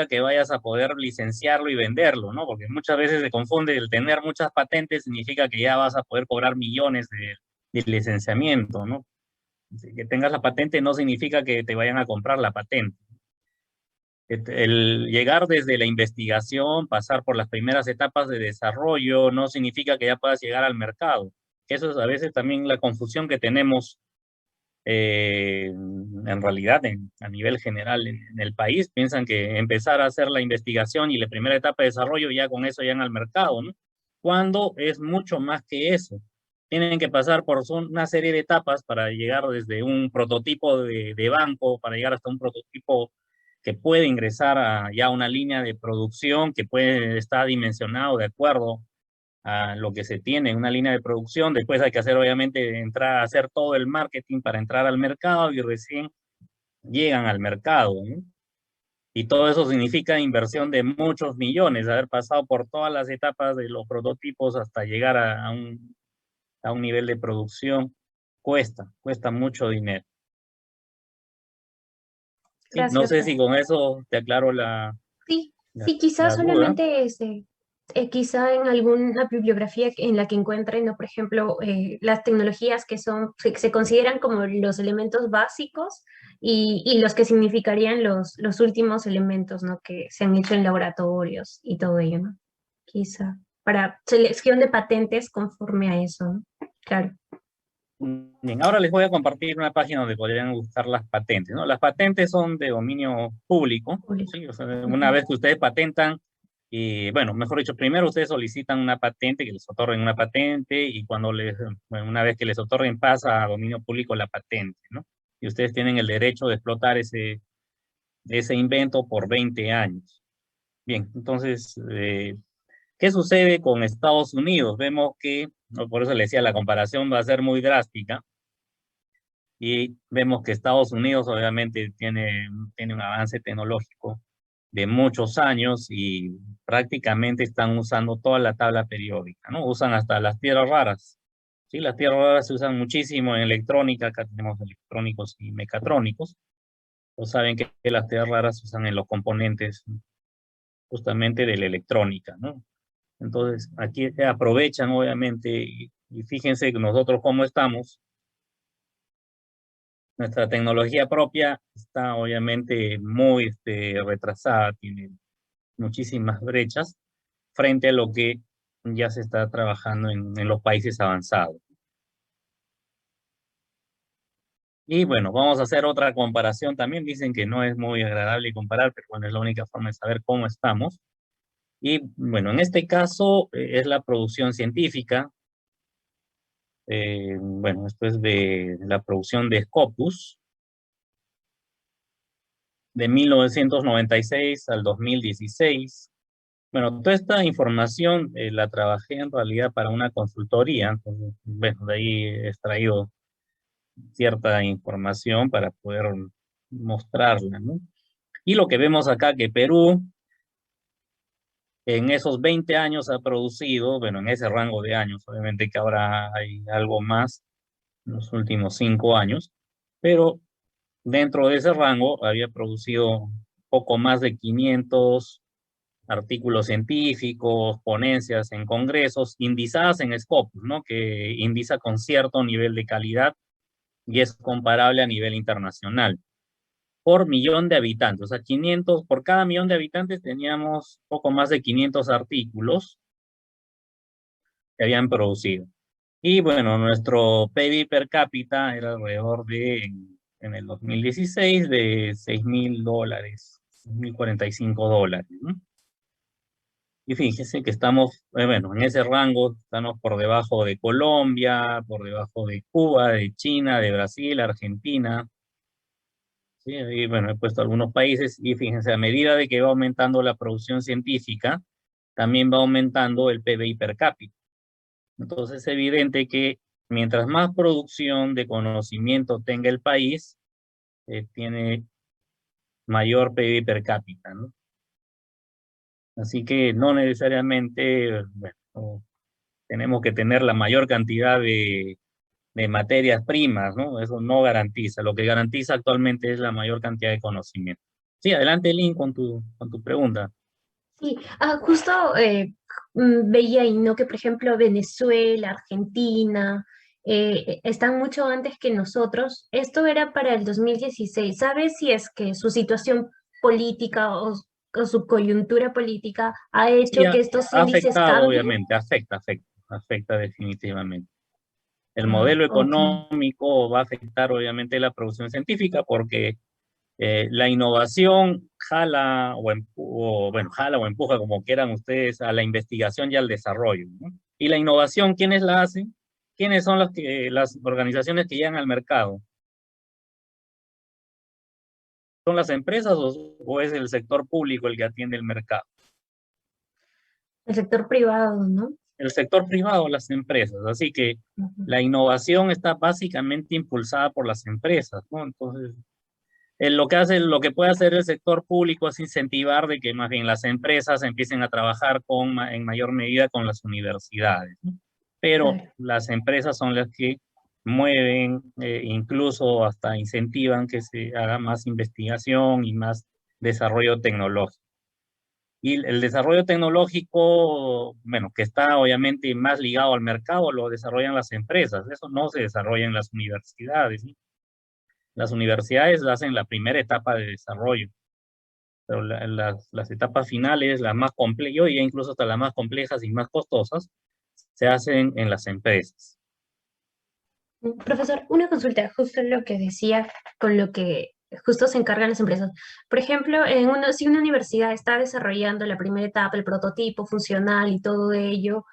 que vayas a poder licenciarlo y venderlo, ¿no? Porque muchas veces se confunde el tener muchas patentes significa que ya vas a poder cobrar millones de licenciamiento, ¿no? Que tengas la patente no significa que te vayan a comprar la patente. El llegar desde la investigación, pasar por las primeras etapas de desarrollo, no significa que ya puedas llegar al mercado. Eso es a veces también la confusión que tenemos en realidad a nivel general en el país. Piensan que empezar a hacer la investigación y la primera etapa de desarrollo ya con eso llegan al mercado, ¿no? Cuando es mucho más que eso. Tienen que pasar por una serie de etapas para llegar desde un prototipo de banco, para llegar hasta un prototipo que puede ingresar a ya una línea de producción que puede estar dimensionado de acuerdo a lo que se tiene en una línea de producción. Después hay que hacer, obviamente, entrar a hacer todo el marketing para entrar al mercado y recién llegan al mercado, ¿no? Y todo eso significa inversión de muchos millones, haber pasado por todas las etapas de los prototipos hasta llegar a un nivel de producción. Cuesta mucho dinero. Sí, no Gracias. sé si con eso te aclaro la, Sí, la, sí, quizás la duda. solamente quizá en alguna bibliografía en la que encuentren, ¿no? Por ejemplo, las tecnologías que se consideran como los elementos básicos y los que significarían los últimos elementos, ¿no? Que se han hecho en laboratorios y todo ello, ¿no? Quizá para selección de patentes conforme a eso, ¿no? Claro. Bien, ahora les voy a compartir una página donde podrían buscar las patentes, ¿no? Las patentes son de dominio público, Público. ¿sí? O sea, una Ujú. vez que ustedes patentan, y bueno, mejor dicho, primero ustedes solicitan una patente, que les otorguen una patente, y bueno, una vez que les otorguen pasa a dominio público la patente, ¿no? Y ustedes tienen el derecho de explotar ese invento por 20 años. Bien, entonces, ¿qué sucede con Estados Unidos? Vemos que, ¿no? Por eso les decía, la comparación va a ser muy drástica y vemos que Estados Unidos obviamente tiene un avance tecnológico de muchos años y prácticamente están usando toda la tabla periódica, ¿no? Usan hasta las tierras raras. Sí, las tierras raras se usan muchísimo en electrónica, acá tenemos electrónicos y mecatrónicos. O saben que las tierras raras se usan en los componentes justamente de la electrónica, ¿no? Entonces, aquí aprovechan obviamente y fíjense que nosotros cómo estamos. Nuestra tecnología propia está obviamente muy retrasada, tiene muchísimas brechas frente a lo que ya se está trabajando en los países avanzados. Y bueno, vamos a hacer otra comparación también. Dicen que no es muy agradable comparar, pero bueno, es la única forma de saber cómo estamos. Y bueno, en este caso es la producción científica. Bueno, esto es de la producción de Scopus, de 1996 al 2016. Bueno, toda esta información la trabajé en realidad para una consultoría, entonces, bueno, de ahí he extraído cierta información para poder mostrarla, ¿no? Y lo que vemos acá que Perú en esos 20 años ha producido, bueno, en ese rango de años, obviamente que ahora hay algo más en los últimos 5 años, pero dentro de ese rango había producido poco más de 500 artículos científicos, ponencias en congresos, indizadas en Scopus, ¿no? Que indiza con cierto nivel de calidad y es comparable a nivel internacional. Por millón de habitantes, o sea, 500, por cada millón de habitantes teníamos poco más de 500 artículos que habían producido. Y bueno, nuestro PIB per cápita era alrededor en el 2016, de $6.000, $6.045, ¿no? Y fíjese que estamos, bueno, en ese rango estamos por debajo de Colombia, por debajo de Cuba, de China, de Brasil, Argentina. ¿Sí? Y bueno, he puesto algunos países y fíjense, a medida de que va aumentando la producción científica, también va aumentando el PBI per cápita. Entonces es evidente que mientras más producción de conocimiento tenga el país, tiene mayor PBI per cápita, ¿no? Así que no necesariamente, bueno, tenemos que tener la mayor cantidad de materias primas, ¿no? Eso no garantiza. Lo que garantiza actualmente es la mayor cantidad de conocimiento. Sí, adelante, Lynn, con tu pregunta. Sí, justo veía y no que, por ejemplo, Venezuela, Argentina, están mucho antes que nosotros. Esto era para el 2016. ¿Sabes si es que su situación política o su coyuntura política ha Sí, hecho que estos ha índices afectado, cambien? obviamente, afecta definitivamente. El Ah, modelo ok. económico va a afectar, obviamente, la producción científica porque la innovación jala o empuja, como quieran ustedes, a la investigación y al desarrollo, ¿no? Y la innovación, ¿quiénes la hacen? ¿Quiénes son las organizaciones que llegan al mercado? ¿Son las empresas o es el sector público el que atiende el mercado? El sector privado, ¿no? El sector privado, las empresas. Así que Ujú. la innovación está básicamente impulsada por las empresas, ¿no? Entonces, lo que puede hacer el sector público es incentivar de que más bien las empresas empiecen a trabajar en mayor medida con las universidades, ¿no? Pero Claro. las empresas son las que mueven, incluso hasta incentivan que se haga más investigación y más desarrollo tecnológico. Y el desarrollo tecnológico, bueno, que está obviamente más ligado al mercado, lo desarrollan las empresas. Eso no se desarrolla en las universidades, ¿sí? Las universidades hacen la primera etapa de desarrollo, pero las etapas finales, las más complejas, yo diría incluso hasta las más complejas y más costosas, se hacen en las empresas. Profesor, una consulta, justo lo que decía con lo que justo se encargan las empresas. Por ejemplo, si una universidad está desarrollando la primera etapa, el prototipo funcional y todo ello,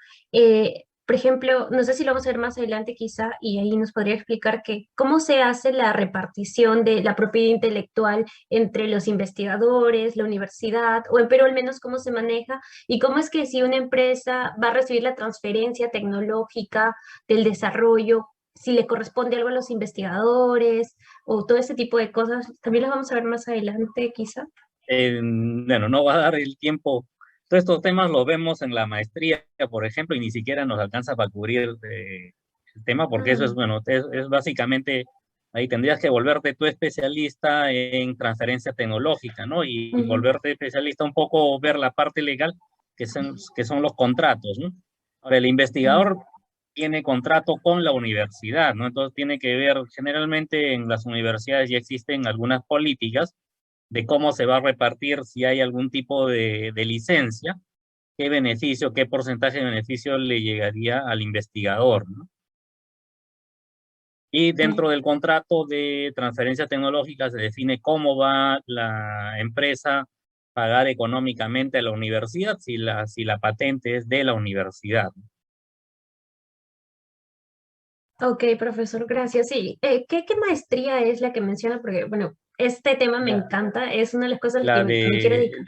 por ejemplo, no sé si lo vamos a ver más adelante quizá, y ahí nos podría explicar que cómo se hace la repartición de la propiedad intelectual entre los investigadores, la universidad, o en Perú al menos cómo se maneja, y cómo es que si una empresa va a recibir la transferencia tecnológica del desarrollo, si le corresponde algo a los investigadores o todo ese tipo de cosas. También las vamos a ver más adelante, quizá. Bueno, no va a dar el tiempo. Todos estos temas los vemos en la maestría, por ejemplo, y ni siquiera nos alcanza para cubrir el tema, porque eso es, Ah, bueno, es básicamente, ahí tendrías que volverte tú especialista en transferencia tecnológica, ¿no? Y ujú, volverte especialista un poco, ver la parte legal, que son los contratos, ¿no? Ahora, el investigador ah, tiene contrato con la universidad, ¿no? Entonces tiene que ver, generalmente en las universidades ya existen algunas políticas de cómo se va a repartir si hay algún tipo de licencia, qué beneficio, qué porcentaje de beneficio le llegaría al investigador, ¿no? Y dentro del contrato de transferencia tecnológica se define cómo va la empresa a pagar económicamente a la universidad si la patente es de la universidad. ok, profesor, gracias. Sí, ¿qué maestría es la que menciona? Porque, bueno, este tema me La, encanta, es una de las cosas a las que me quiero dedicar.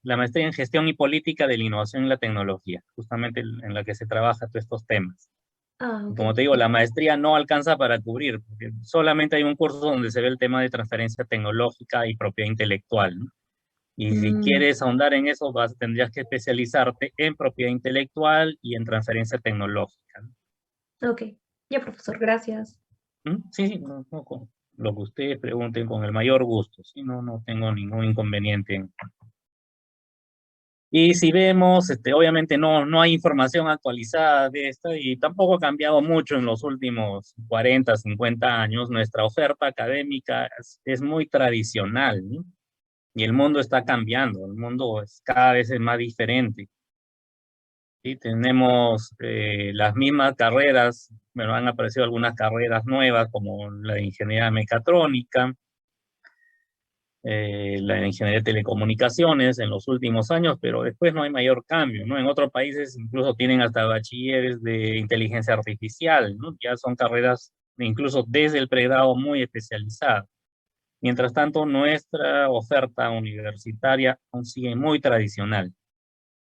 la maestría en gestión y política de la innovación y la tecnología, justamente en la que se trabaja todos estos temas. Ah, Y ok. como te digo, la maestría no alcanza para cubrir, porque solamente hay un curso donde se ve el tema de transferencia tecnológica y propiedad intelectual, ¿no? Y si Mm, quieres ahondar en eso, tendrías que especializarte en propiedad intelectual y en transferencia tecnológica, ok, ya, profesor, gracias. ¿no? Sí, sí, con lo que ustedes pregunten con el mayor gusto, sí, no tengo ningún inconveniente. Y si vemos, obviamente no hay información actualizada de esta y tampoco ha cambiado mucho en los últimos 40, 50 años. Nuestra oferta académica es muy tradicional, ¿no? Y el mundo está cambiando, el mundo es cada vez es más diferente. ¿Sí? Tenemos las mismas carreras, bueno, han aparecido algunas carreras nuevas como la de ingeniería mecatrónica, la ingeniería de telecomunicaciones en los últimos años, pero después no hay mayor cambio, ¿no? En otros países incluso tienen hasta bachilleres de inteligencia artificial, ¿no? Ya son carreras incluso desde el pregrado muy especializadas. Mientras tanto, nuestra oferta universitaria aún sigue muy tradicional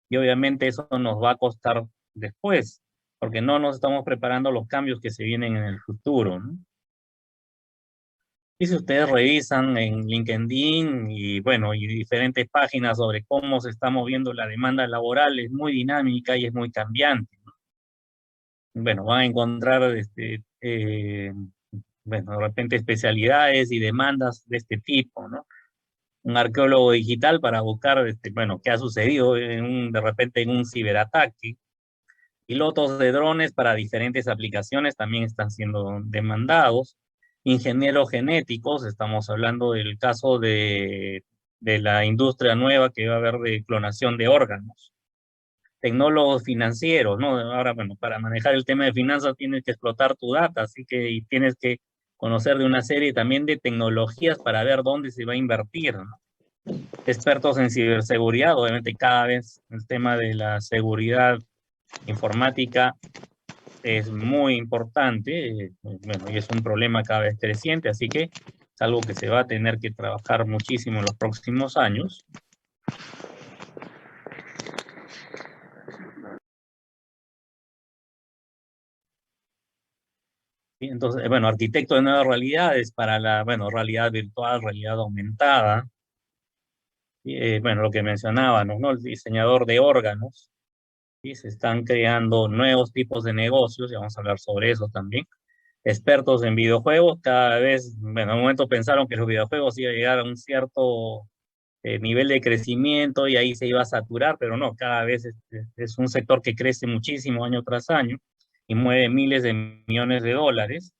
y obviamente eso nos va a costar después, porque no nos estamos preparando a los cambios que se vienen en el futuro, ¿no? Y si ustedes revisan en LinkedIn y bueno, y diferentes páginas sobre cómo se está moviendo la demanda laboral, es muy dinámica y es muy cambiante. Bueno, van a encontrar bueno, de repente especialidades y demandas de este tipo, ¿no? un arqueólogo digital para buscar, bueno, qué ha sucedido de repente en un ciberataque. Pilotos de drones para diferentes aplicaciones también están siendo demandados. Ingenieros genéticos, estamos hablando del caso de la industria nueva que va a haber de clonación de órganos. Tecnólogos financieros, ¿no? Ahora, bueno, para manejar el tema de finanzas tienes que explotar tu data, así que y tienes que conocer de una serie también de tecnologías para ver dónde se va a invertir, ¿no? Expertos en ciberseguridad, obviamente cada vez el tema de la seguridad informática es muy importante, bueno, y es un problema cada vez creciente, así que es algo que se va a tener que trabajar muchísimo en los próximos años. Y entonces, bueno, arquitecto de nuevas realidades para la, bueno, realidad virtual, realidad aumentada. Bueno, lo que mencionábamos, ¿no? El diseñador de órganos. Y se están creando nuevos tipos de negocios, y vamos a hablar sobre eso también. Expertos en videojuegos, cada vez, bueno, en un momento pensaron que los videojuegos iban a llegar a un cierto nivel de crecimiento y ahí se iba a saturar, pero no, cada vez es un sector que crece muchísimo año tras año y mueve miles de millones de dólares.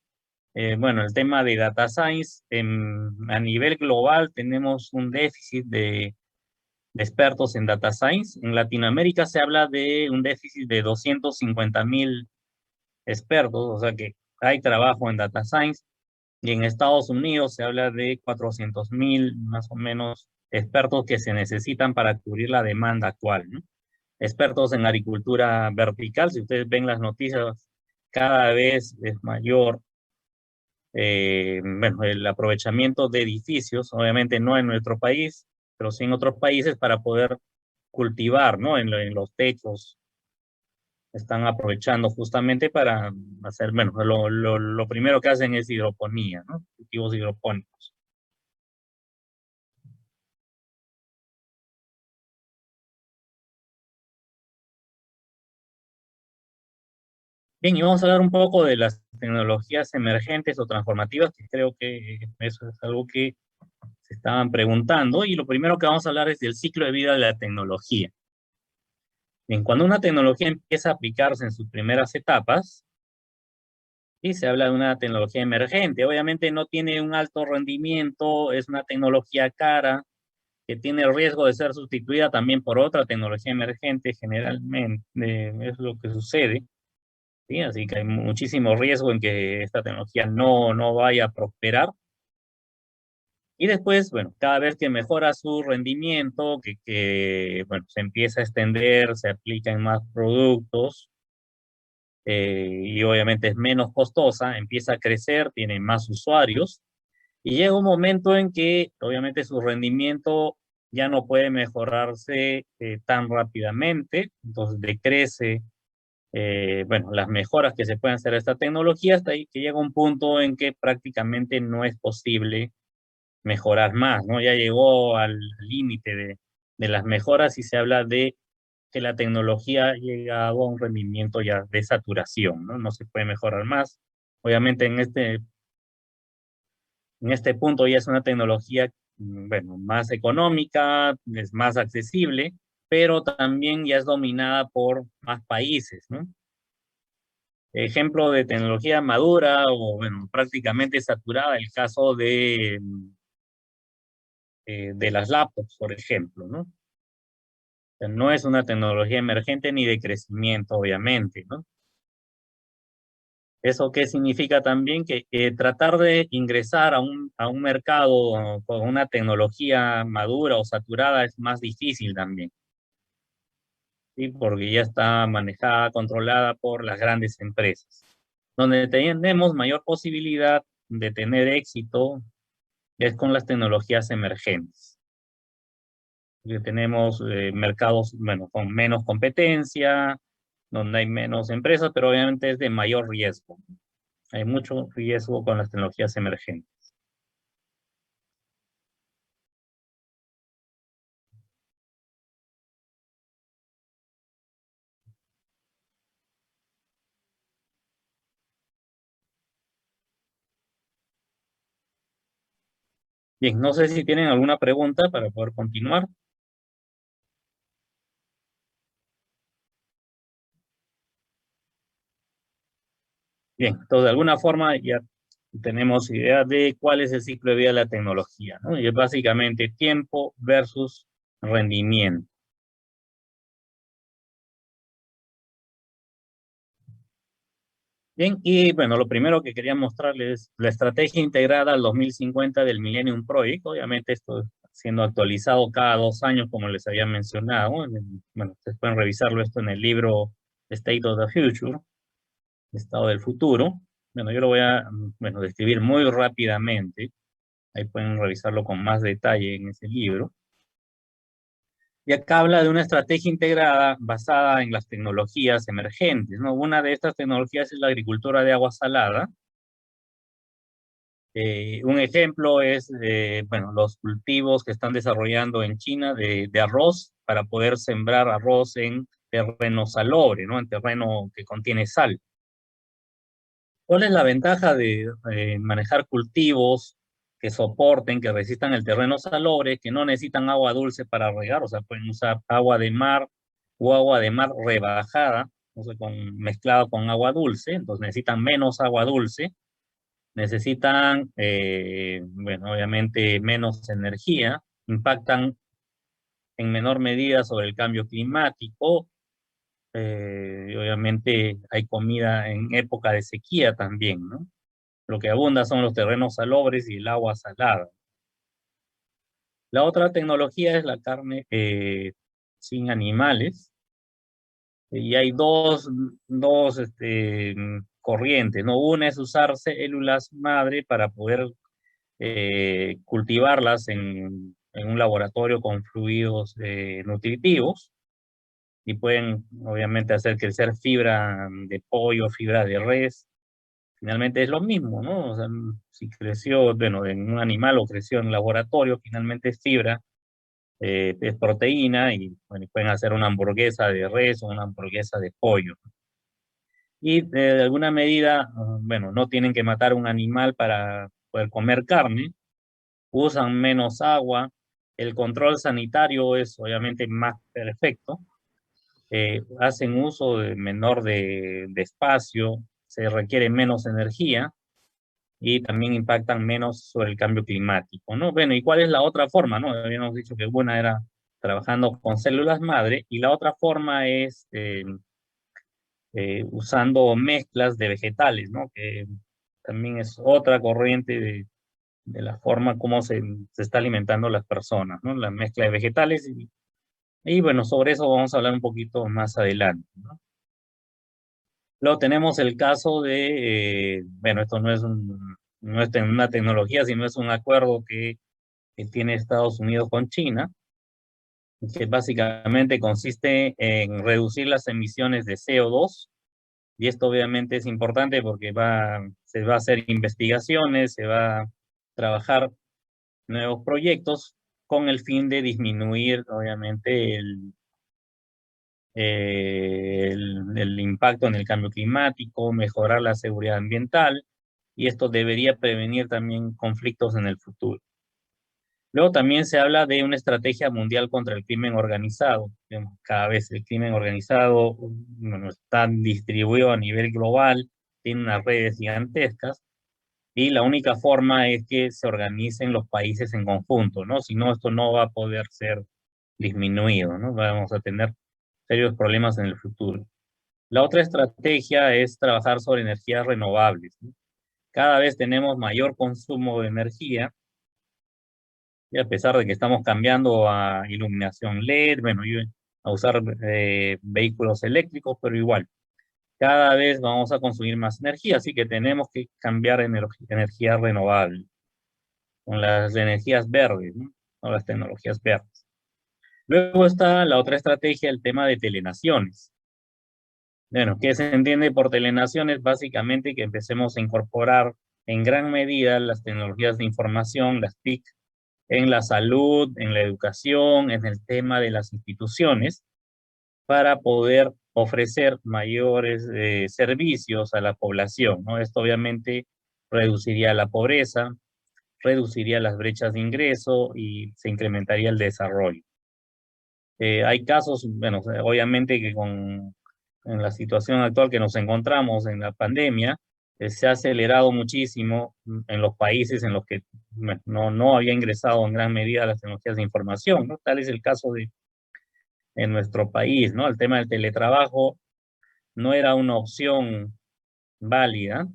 Bueno, el tema de data science, a nivel global tenemos un déficit de expertos en data science. En Latinoamérica se habla de un déficit de 250.000 expertos, o sea que hay trabajo en data science. Y en Estados Unidos se habla de 400.000 más o menos expertos que se necesitan para cubrir la demanda actual, ¿no? Expertos en agricultura vertical, si ustedes ven las noticias, cada vez es mayor, bueno, el aprovechamiento de edificios, obviamente no en nuestro país, pero sí en otros países para poder cultivar, ¿no? En los techos están aprovechando justamente para hacer, bueno, lo primero que hacen es hidroponía, ¿no? Cultivos hidropónicos. Bien, y vamos a hablar un poco de las tecnologías emergentes o transformativas, que creo que eso es algo que se estaban preguntando, y lo primero que vamos a hablar es del ciclo de vida de la tecnología. Bien, cuando una tecnología empieza a aplicarse en sus primeras etapas, y se habla de una tecnología emergente. Obviamente no tiene un alto rendimiento, es una tecnología cara, que tiene el riesgo de ser sustituida también por otra tecnología emergente, generalmente es lo que sucede. ¿Sí? Así que hay muchísimo riesgo en que esta tecnología no vaya a prosperar. Y después, bueno, cada vez que mejora su rendimiento, bueno, se empieza a extender, se aplica en más productos, y obviamente es menos costosa, empieza a crecer, tiene más usuarios, y llega un momento en que obviamente su rendimiento ya no puede mejorarse tan rápidamente, entonces decrece, bueno, las mejoras que se pueden hacer a esta tecnología hasta ahí que llega un punto en que prácticamente no es posible mejorar más, ¿no? Ya llegó al límite de las mejoras y se habla de que la tecnología ha llegado a un rendimiento ya de saturación, ¿no? No se puede mejorar más. Obviamente en este punto ya es una tecnología, bueno, más económica, es más accesible, pero también ya es dominada por más países, ¿no? Ejemplo de tecnología madura o, bueno, prácticamente saturada, el caso de las laptops, por ejemplo, ¿no? O sea, no es una tecnología emergente ni de crecimiento, obviamente, ¿no? ¿Eso qué significa también? Que tratar de ingresar a un mercado con una tecnología madura o saturada es más difícil también, ¿sí? Porque ya está manejada, controlada por las grandes empresas. Donde tenemos mayor posibilidad de tener éxito es con las tecnologías emergentes. Que tenemos mercados, bueno, con menos competencia, donde hay menos empresas, pero obviamente es de mayor riesgo. Hay mucho riesgo con las tecnologías emergentes. Bien, no sé si tienen alguna pregunta para poder continuar. Bien, entonces de alguna forma ya tenemos idea de cuál es el ciclo de vida de la tecnología, ¿no? Y es básicamente tiempo versus rendimiento. Bien, y bueno, lo primero que quería mostrarles es la estrategia integrada al 2050 del Millennium Project. Obviamente esto siendo actualizado cada 2 años, como les había mencionado. Bueno, ustedes pueden revisarlo esto en el libro State of the Future, Estado del Futuro. Bueno, yo lo voy a, bueno, describir muy rápidamente. Ahí pueden revisarlo con más detalle en ese libro. Y acá habla de una estrategia integrada basada en las tecnologías emergentes, ¿no? Una de estas tecnologías es la agricultura de agua salada. Un ejemplo es, bueno, los cultivos que están desarrollando en China de arroz para poder sembrar arroz en terreno salobre, ¿no? En terreno que contiene sal. ¿Cuál es la ventaja de manejar cultivos que soporten, que resistan el terreno salobre, que no necesitan agua dulce para regar? O sea, pueden usar agua de mar o agua de mar rebajada, no sé, mezclado con agua dulce, entonces necesitan menos agua dulce, necesitan, bueno, obviamente menos energía, impactan en menor medida sobre el cambio climático, y obviamente hay comida en época de sequía también, ¿no? Lo que abunda son los terrenos salobres y el agua salada. La otra tecnología es la carne sin animales. Y hay dos corrientes, ¿no? Una es usar células madre para poder cultivarlas en un laboratorio con fluidos nutritivos y pueden obviamente hacer crecer fibra de pollo, fibra de res. Finalmente es lo mismo, ¿no? O sea, si creció, bueno, en un animal o creció en un laboratorio, finalmente es fibra, es proteína y bueno, pueden hacer una hamburguesa de res o una hamburguesa de pollo. Y de alguna medida, bueno, no tienen que matar un animal para poder comer carne, usan menos agua, el control sanitario es obviamente más perfecto, hacen uso de menor de espacio, se requiere menos energía y también impactan menos sobre el cambio climático, ¿no? Bueno, ¿y cuál es la otra forma, no? Habíamos dicho que una era trabajando con células madre y la otra forma es usando mezclas de vegetales, ¿no? Que también es otra corriente de la forma como se está alimentando las personas, ¿no? La mezcla de vegetales y bueno, sobre eso vamos a hablar un poquito más adelante, ¿no? Luego tenemos el caso de, bueno, esto no es una tecnología, sino es un acuerdo que tiene Estados Unidos con China, que básicamente consiste en reducir las emisiones de CO2, y esto obviamente es importante porque se va a hacer investigaciones, se va a trabajar nuevos proyectos con el fin de disminuir, obviamente, el impacto en el cambio climático, mejorar la seguridad ambiental, y esto debería prevenir también conflictos en el futuro. Luego también se habla de una estrategia mundial contra el crimen organizado. Digamos, cada vez el crimen organizado, bueno, está distribuido a nivel global, tiene unas redes gigantescas, y la única forma es que se organicen los países en conjunto, ¿no? Si no, esto no va a poder ser disminuido, ¿no? Vamos a tener serios problemas en el futuro. La otra estrategia es trabajar sobre energías renovables, ¿no? Cada vez tenemos mayor consumo de energía, y a pesar de que estamos cambiando a iluminación LED, bueno, y a usar vehículos eléctricos, pero igual, cada vez vamos a consumir más energía, así que tenemos que cambiar a energía renovable, con las energías verdes, ¿no? O las tecnologías verdes. Luego está la otra estrategia, el tema de telenaciones. Bueno, ¿qué se entiende por telenaciones? Básicamente que empecemos a incorporar en gran medida las tecnologías de información, las TIC, en la salud, en la educación, en el tema de las instituciones, para poder ofrecer mayores servicios a la población, ¿no? Esto obviamente reduciría la pobreza, reduciría las brechas de ingreso y se incrementaría el desarrollo. Hay casos, bueno, obviamente que en la situación actual que nos encontramos en la pandemia, se ha acelerado muchísimo en los países en los que bueno, no había ingresado en gran medida las tecnologías de información, ¿no? Tal es el caso en nuestro país, ¿no? El tema del teletrabajo no era una opción válida,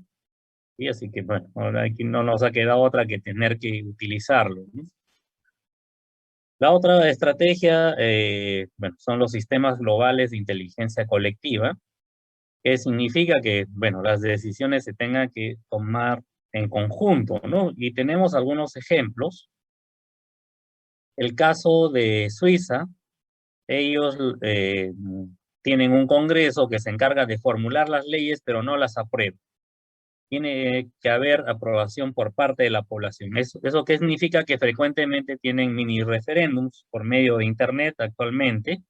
y así que, bueno, ahora aquí no nos ha quedado otra que tener que utilizarlo, ¿no? La otra estrategia, bueno, son los sistemas globales de inteligencia colectiva, que significa que, bueno, las decisiones se tengan que tomar en conjunto, ¿no? Y tenemos algunos ejemplos. El caso de Suiza, ellos tienen un congreso que se encarga de formular las leyes, pero no las aprueba. Tiene que haber aprobación por parte de la población. ¿Eso qué significa? Que frecuentemente tienen mini referéndums por medio de Internet actualmente,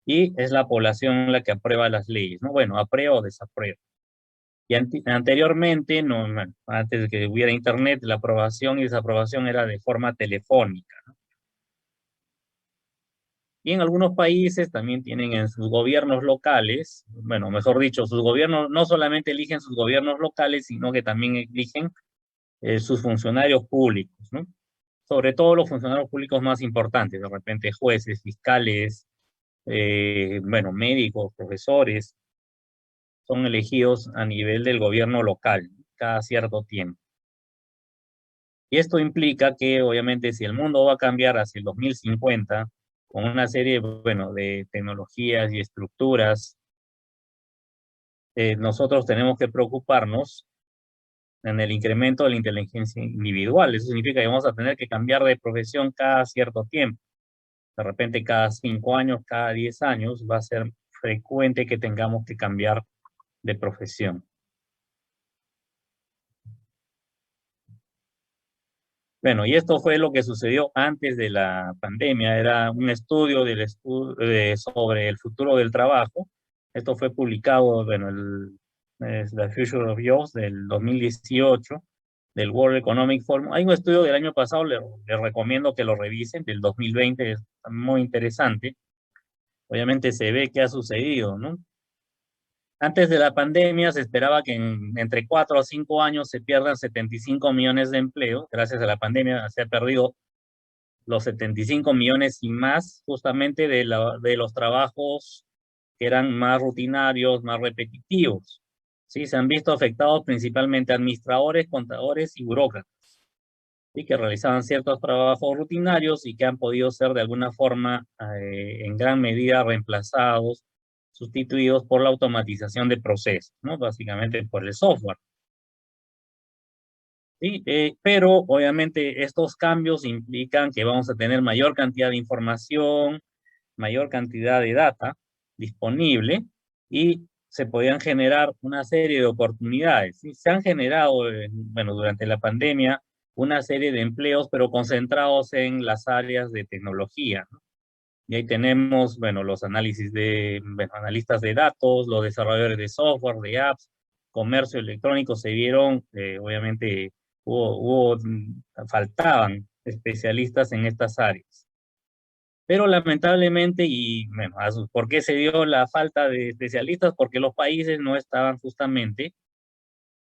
y es la población la que aprueba las leyes, ¿no? Bueno, aprueba o desaprueba. Y anteriormente, no, bueno, antes de que hubiera Internet, la aprobación y desaprobación era de forma telefónica, ¿no? Y en algunos países también tienen en sus gobiernos locales, bueno, mejor dicho, sus gobiernos no solamente eligen sus gobiernos locales, sino que también eligen sus funcionarios públicos, ¿no? Sobre todo los funcionarios públicos más importantes, de repente jueces, fiscales, bueno, médicos, profesores, son elegidos a nivel del gobierno local cada cierto tiempo. Y esto implica que, obviamente, si el mundo va a cambiar hacia el 2050, con una serie, bueno, de tecnologías y estructuras, nosotros tenemos que preocuparnos en el incremento de la inteligencia individual. Eso significa que vamos a tener que cambiar de profesión cada cierto tiempo. De repente, cada 5 años, cada 10 años, va a ser frecuente que tengamos que cambiar de profesión. Bueno, y esto fue lo que sucedió antes de la pandemia. Era un estudio sobre el futuro del trabajo. Esto fue publicado, bueno, es The Future of Jobs del 2018, del World Economic Forum. Hay un estudio del año pasado, les recomiendo que lo revisen, del 2020, es muy interesante. Obviamente se ve qué ha sucedido, ¿no? Antes de la pandemia se esperaba que entre 4 o 5 años se pierdan 75 millones de empleos. Gracias a la pandemia se ha perdido los 75 millones y más, justamente de los trabajos que eran más rutinarios, más repetitivos. ¿Sí? Se han visto afectados principalmente administradores, contadores y burócratas, y que realizaban ciertos trabajos rutinarios y que han podido ser de alguna forma en gran medida reemplazados, sustituidos por la automatización de procesos, ¿no? Básicamente por el software. ¿Sí? Pero obviamente estos cambios implican que vamos a tener mayor cantidad de información, mayor cantidad de data disponible, y se podían generar una serie de oportunidades. ¿Sí? Se han generado, bueno, durante la pandemia, una serie de empleos, pero concentrados en las áreas de tecnología, ¿no? Y ahí tenemos, bueno, los bueno, analistas de datos, los desarrolladores de software, de apps, comercio electrónico, se vieron, obviamente, faltaban especialistas en estas áreas. Pero lamentablemente, y bueno, ¿por qué se dio la falta de especialistas? Porque los países no estaban justamente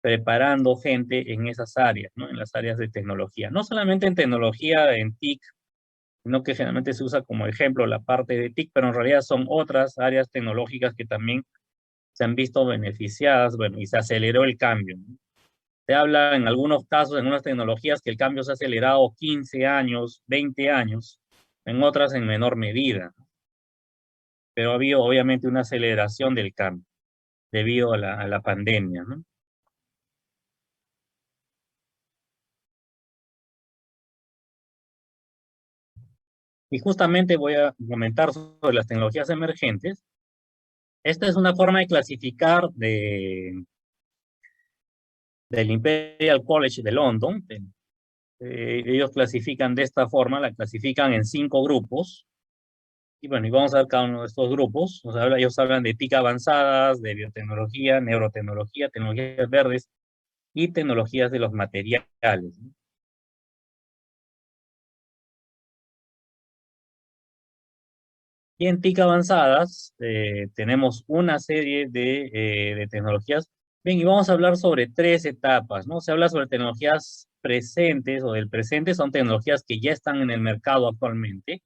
preparando gente en esas áreas, ¿no? En las áreas de tecnología. No solamente en tecnología, en TIC, sino que generalmente se usa como ejemplo la parte de TIC, pero en realidad son otras áreas tecnológicas que también se han visto beneficiadas, bueno, y se aceleró el cambio, ¿no? Se habla en algunos casos, en unas tecnologías, que el cambio se ha acelerado 15 años, 20 años, en otras en menor medida, ¿no? Pero ha habido obviamente una aceleración del cambio debido a la pandemia, ¿no? Y justamente voy a comentar sobre las tecnologías emergentes. Esta es una forma de clasificar del Imperial College de London. Ellos clasifican de esta forma, la clasifican en 5 grupos. Y bueno, y vamos a ver cada uno de estos grupos. Ellos hablan de TIC avanzadas, de biotecnología, neurotecnología, tecnologías verdes y tecnologías de los materiales, ¿no? Y en TIC avanzadas tenemos una serie de tecnologías. Bien, y vamos a hablar sobre tres etapas, ¿no? Se habla sobre tecnologías presentes o del presente, son tecnologías que ya están en el mercado actualmente.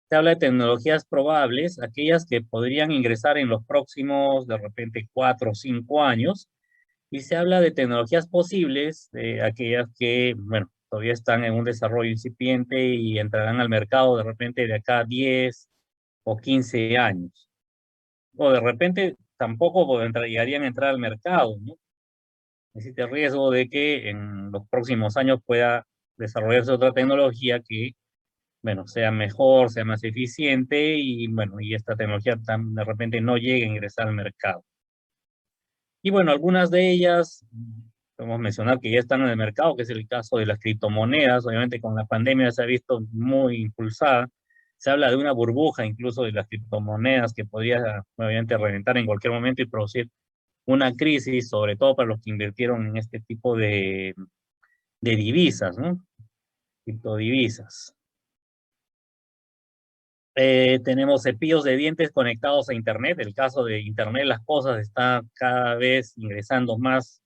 Se habla de tecnologías probables, aquellas que podrían ingresar en los próximos, de repente, 4 o 5 años. Y se habla de tecnologías posibles, aquellas que, bueno, todavía están en un desarrollo incipiente y entrarán al mercado de repente de acá a 10 o 15 años. O de repente tampoco llegarían a entrar al mercado, ¿no? Existe el riesgo de que en los próximos años pueda desarrollarse otra tecnología que, bueno, sea mejor, sea más eficiente y, bueno, y esta tecnología de repente no llegue a ingresar al mercado. Y bueno, algunas de ellas, podemos mencionar que ya están en el mercado, que es el caso de las criptomonedas. Obviamente con la pandemia se ha visto muy impulsada. Se habla de una burbuja incluso de las criptomonedas que podría obviamente reventar en cualquier momento y producir una crisis, sobre todo para los que invirtieron en este tipo de divisas, ¿no? Criptodivisas. Tenemos cepillos de dientes conectados a Internet. El caso de Internet, las cosas está cada vez ingresando más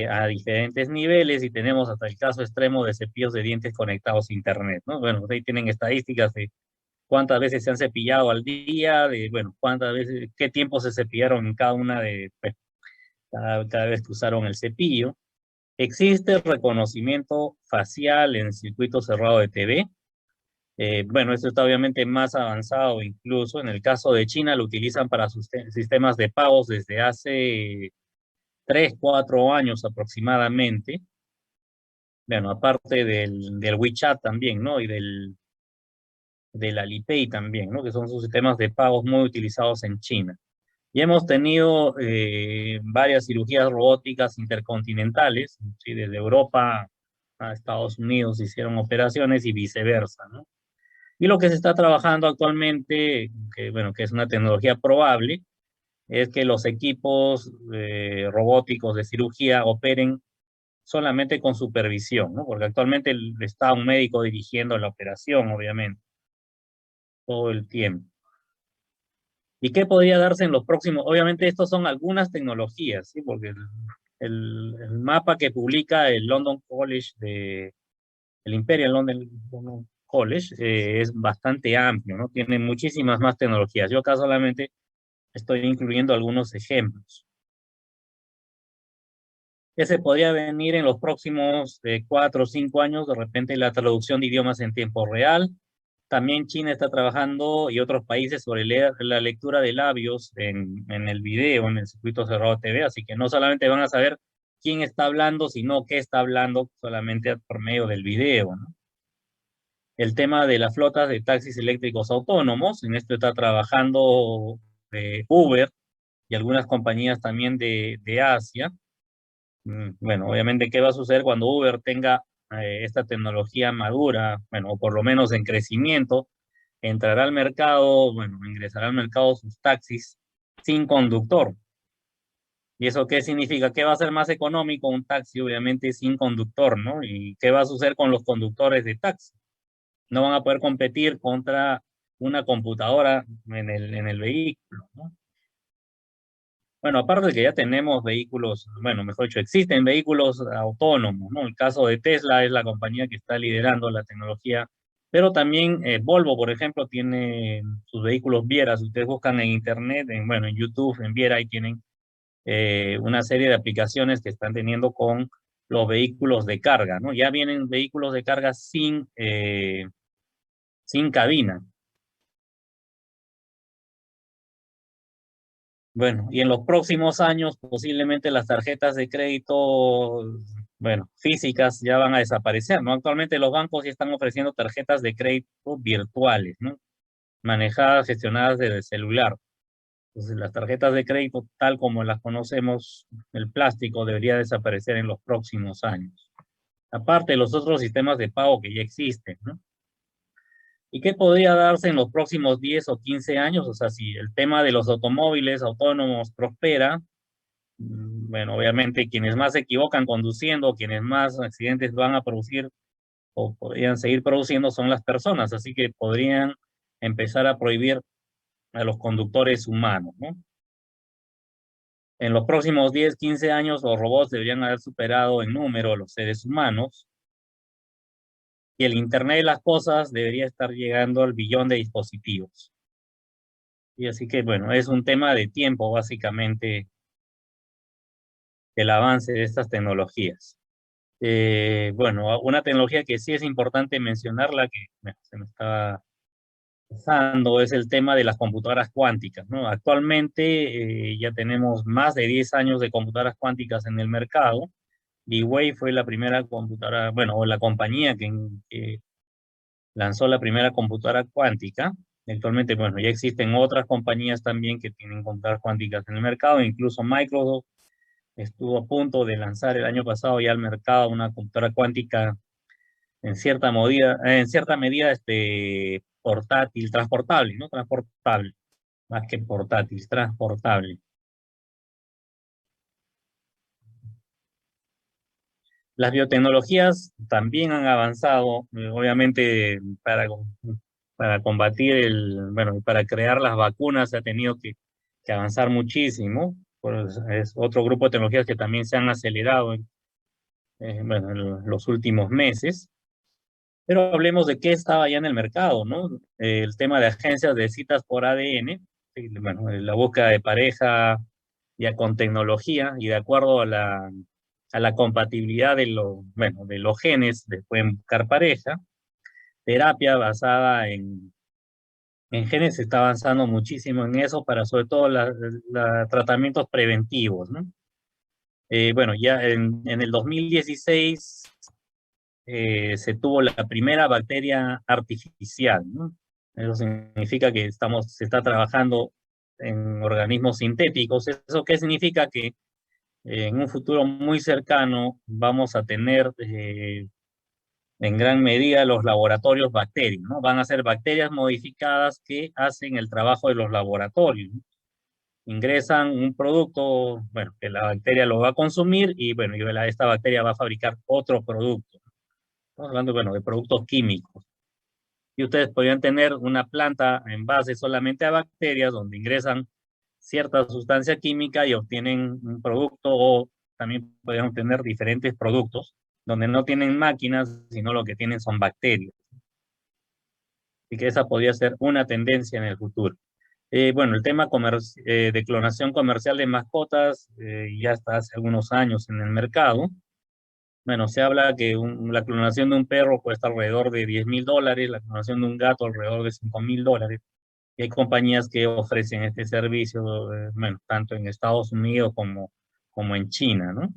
a diferentes niveles y tenemos hasta el caso extremo de cepillos de dientes conectados a Internet, ¿no? Bueno, ahí tienen estadísticas de cuántas veces se han cepillado al día, de, bueno, cuántas veces, qué tiempo se cepillaron en cada una de, pues, cada vez que usaron el cepillo. Existe reconocimiento facial en circuito cerrado de TV. Bueno, esto está obviamente más avanzado incluso. En el caso de China lo utilizan para sus sistemas de pagos desde hace 3, 4 años aproximadamente. Bueno, aparte del WeChat también, ¿no? Y del Alipay también, ¿no? Que son sus sistemas de pagos muy utilizados en China. Y hemos tenido varias cirugías robóticas intercontinentales, ¿sí? Desde Europa a Estados Unidos hicieron operaciones y viceversa, ¿no? Y lo que se está trabajando actualmente, que, bueno, que es una tecnología probable, es que los equipos robóticos de cirugía operen solamente con supervisión, ¿no? Porque actualmente está un médico dirigiendo la operación, obviamente, todo el tiempo. ¿Y qué podría darse en los próximos? Obviamente, estos son algunas tecnologías, ¿sí? Porque el mapa que publica el London College el Imperial London College es bastante amplio, ¿no? Tiene muchísimas más tecnologías. Yo acá solamente estoy incluyendo algunos ejemplos. Ese podría venir en los próximos 4 o 5 años, de repente la traducción de idiomas en tiempo real. También China está trabajando y otros países sobre la lectura de labios en el video, en el circuito cerrado de TV, así que no solamente van a saber quién está hablando, sino qué está hablando solamente por medio del video, ¿no? El tema de las flotas de taxis eléctricos autónomos, en esto está trabajando Uber y algunas compañías también de Asia. Bueno, obviamente, ¿qué va a suceder cuando Uber tenga esta tecnología madura? Bueno, o por lo menos en crecimiento, entrará al mercado, bueno, ingresará al mercado sus taxis sin conductor. ¿Y eso qué significa? ¿Qué va a ser más económico un taxi, obviamente, sin conductor, ¿no? ¿Y qué va a suceder con los conductores de taxi? No van a poder competir contra una computadora en el vehículo, ¿no? Bueno, aparte de que ya tenemos vehículos, bueno, mejor dicho, existen vehículos autónomos, ¿no? El caso de Tesla es la compañía que está liderando la tecnología, pero también Volvo, por ejemplo, tiene sus vehículos Viera. Si ustedes buscan en internet, bueno, en YouTube, en Viera, ahí tienen una serie de aplicaciones que están teniendo con los vehículos de carga, ¿no? Ya vienen vehículos de carga sin cabina. Bueno, y en los próximos años posiblemente las tarjetas de crédito, bueno, físicas ya van a desaparecer, ¿no? Actualmente los bancos ya están ofreciendo tarjetas de crédito virtuales, ¿no? Manejadas, gestionadas desde el celular. Entonces, las tarjetas de crédito, tal como las conocemos, el plástico debería desaparecer en los próximos años. Aparte de los otros sistemas de pago que ya existen, ¿no? ¿Y qué podría darse en los próximos 10 o 15 años? O sea, si el tema de los automóviles autónomos prospera, bueno, obviamente quienes más se equivocan conduciendo, quienes más accidentes van a producir o podrían seguir produciendo son las personas, así que podrían empezar a prohibir a los conductores humanos, ¿no? En los próximos 10, 15 años, los robots deberían haber superado en número a los seres humanos y el Internet de las cosas debería estar llegando al billón de dispositivos. Y así que, bueno, es un tema de tiempo, básicamente, el avance de estas tecnologías. Bueno, una tecnología que sí es importante mencionarla, que se me estaba pasando, es el tema de las computadoras cuánticas, ¿no? Actualmente ya tenemos más de 10 años de computadoras cuánticas en el mercado. D-Wave fue la primera computadora, bueno, o la compañía que lanzó la primera computadora cuántica. Actualmente, bueno, ya existen otras compañías también que tienen computadoras cuánticas en el mercado, incluso Microsoft estuvo a punto de lanzar el año pasado ya al mercado una computadora cuántica en cierta medida, portátil, transportable, ¿no? Transportable, más que portátil, transportable. Las biotecnologías también han avanzado, obviamente para combatir bueno, para crear las vacunas se ha tenido que avanzar muchísimo. Pues es otro grupo de tecnologías que también se han acelerado bueno, en los últimos meses. Pero hablemos de qué estaba ya en el mercado, ¿no? El tema de agencias de citas por ADN, bueno, la búsqueda de pareja ya con tecnología y de acuerdo a la compatibilidad de, bueno, de los genes, de pueden buscar pareja. Terapia basada en genes se está avanzando muchísimo en eso para sobre todo tratamientos preventivos, ¿no? Bueno, ya en el 2016 se tuvo la primera bacteria artificial, ¿no? Eso significa que se está trabajando en organismos sintéticos. ¿Eso qué significa? Que en un futuro muy cercano vamos a tener en gran medida los laboratorios bacterias, ¿no? Van a ser bacterias modificadas que hacen el trabajo de los laboratorios, ¿no? Ingresan un producto, bueno, que la bacteria lo va a consumir y bueno, esta bacteria va a fabricar otro producto. Estamos hablando, bueno, de productos químicos. Y ustedes podrían tener una planta en base solamente a bacterias donde ingresan cierta sustancia química y obtienen un producto o también podrían obtener diferentes productos donde no tienen máquinas, sino lo que tienen son bacterias. Así que esa podría ser una tendencia en el futuro. Bueno, el tema de clonación comercial de mascotas ya está hace algunos años en el mercado. Bueno, se habla que la clonación de un perro cuesta alrededor de $10,000, la clonación de un gato alrededor de $5,000. Y hay compañías que ofrecen este servicio, bueno, tanto en Estados Unidos como en China, ¿no?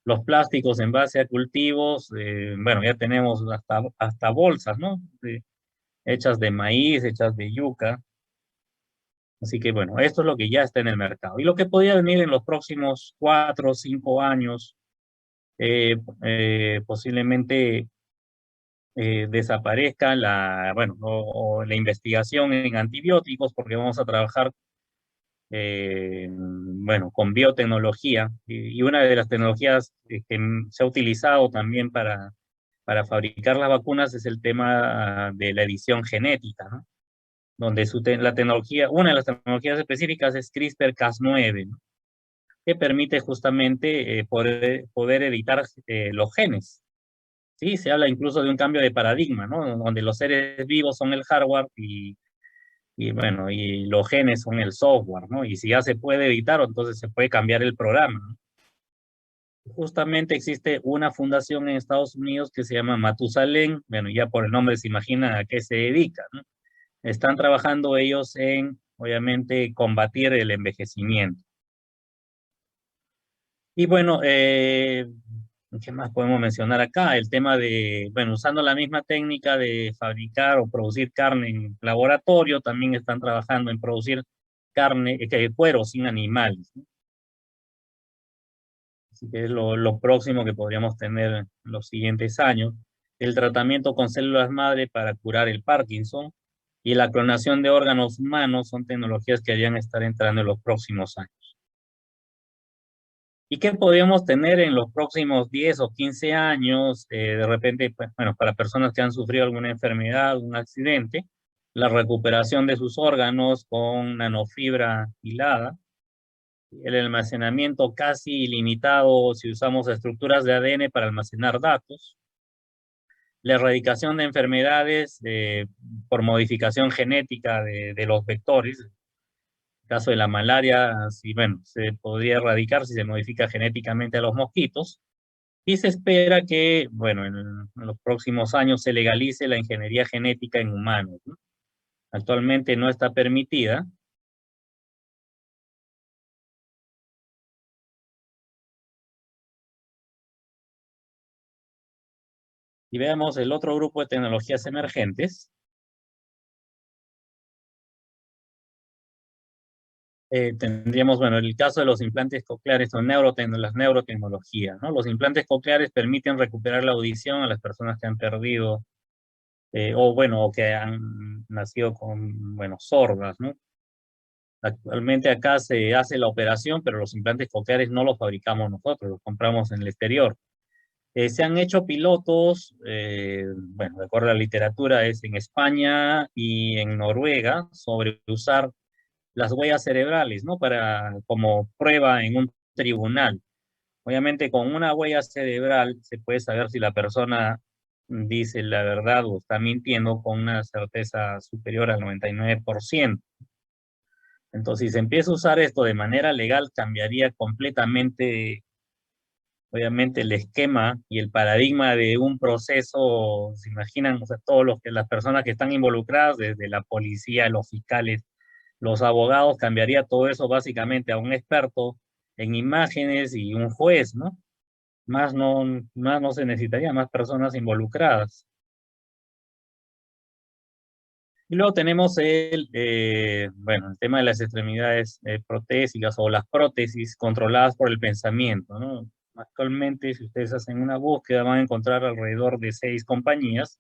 Los plásticos en base a cultivos, bueno, ya tenemos hasta bolsas, ¿no? Hechas de maíz, hechas de yuca. Así que, bueno, esto es lo que ya está en el mercado. Y lo que podría venir en los próximos 4 o 5 años, posiblemente desaparezca bueno, o la investigación en antibióticos, porque vamos a trabajar, bueno, con biotecnología. Y una de las tecnologías que se ha utilizado también para fabricar las vacunas es el tema de la edición genética, ¿no? Donde la tecnología, una de las tecnologías específicas es CRISPR-Cas9, ¿no? Que permite justamente poder editar los genes. Sí, se habla incluso de un cambio de paradigma, ¿no? Donde los seres vivos son el hardware bueno, y los genes son el software, ¿no? Y si ya se puede editar, entonces se puede cambiar el programa, ¿no? Justamente existe una fundación en Estados Unidos que se llama Matusalén, bueno, ya por el nombre se imagina a qué se dedica, ¿no? Están trabajando ellos en, obviamente, combatir el envejecimiento. Y bueno, ¿qué más podemos mencionar acá? El tema de, bueno, usando la misma técnica de fabricar o producir carne en laboratorio, también están trabajando en producir carne, cuero sin animales, ¿no? Así que es lo próximo que podríamos tener en los siguientes años. El tratamiento con células madre para curar el Parkinson y la clonación de órganos humanos son tecnologías que harían estar entrando en los próximos años. ¿Y qué podríamos tener en los próximos 10 o 15 años? De repente, pues, bueno, para personas que han sufrido alguna enfermedad, un accidente, la recuperación de sus órganos con nanofibra hilada, el almacenamiento casi ilimitado si usamos estructuras de ADN para almacenar datos, la erradicación de enfermedades por modificación genética de los vectores. En el caso de la malaria, sí, bueno, se podría erradicar si se modifica genéticamente a los mosquitos. Y se espera que, bueno, en los próximos años se legalice la ingeniería genética en humanos, ¿no? Actualmente no está permitida. Y veamos el otro grupo de tecnologías emergentes. Tendríamos, bueno, el caso de los implantes cocleares o las neurotecnologías, ¿no? Los implantes cocleares permiten recuperar la audición a las personas que han perdido, o bueno, o que han nacido con, bueno, sordas, ¿no? Actualmente acá se hace la operación, pero los implantes cocleares no los fabricamos nosotros, los compramos en el exterior. Se han hecho pilotos, bueno, de acuerdo a la literatura, es en España y en Noruega, sobre usar las huellas cerebrales, ¿no? Para, como prueba en un tribunal. Obviamente, con una huella cerebral se puede saber si la persona dice la verdad o está mintiendo con una certeza superior al 99%. Entonces, si se empieza a usar esto de manera legal, cambiaría completamente, obviamente, el esquema y el paradigma de un proceso. Se imaginan, o sea, las personas que están involucradas, desde la policía, los fiscales, los abogados, cambiaría todo eso básicamente a un experto en imágenes y un juez, ¿no? Más no se necesitaría más personas involucradas. Y luego tenemos bueno, el tema de las extremidades protésicas o las prótesis controladas por el pensamiento, ¿no? Actualmente, si ustedes hacen una búsqueda, van a encontrar alrededor de 6 compañías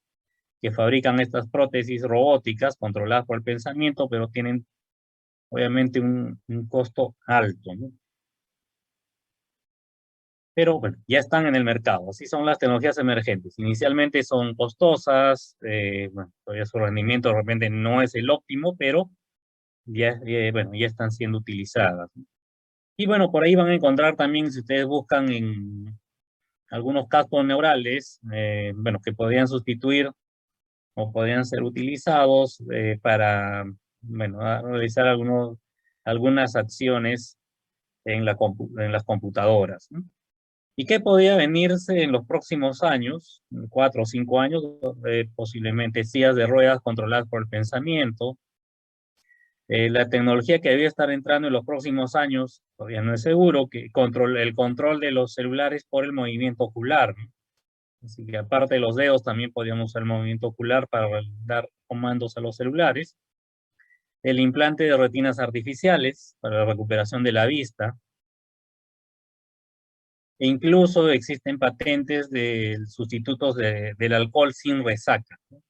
que fabrican estas prótesis robóticas controladas por el pensamiento, pero tienen obviamente un costo alto, ¿no? Pero bueno, ya están en el mercado. Así son las tecnologías emergentes. Inicialmente son costosas, bueno, todavía su rendimiento de repente no es el óptimo, pero bueno, ya están siendo utilizadas. Y bueno, por ahí van a encontrar también, si ustedes buscan en algunos cascos neurales, bueno, que podrían sustituir o podrían ser utilizados para, bueno, realizar algunas acciones en las computadoras, ¿no? ¿Y qué podría venirse en los próximos años, 4 o 5 años? Posiblemente sillas de ruedas controladas por el pensamiento. La tecnología que debe estar entrando en los próximos años, todavía no es seguro, que el control de los celulares por el movimiento ocular, ¿no? Así que aparte de los dedos, también podríamos usar el movimiento ocular para dar comandos a los celulares. El implante de retinas artificiales para la recuperación de la vista. E incluso existen patentes de sustitutos del alcohol sin resaca, ¿no?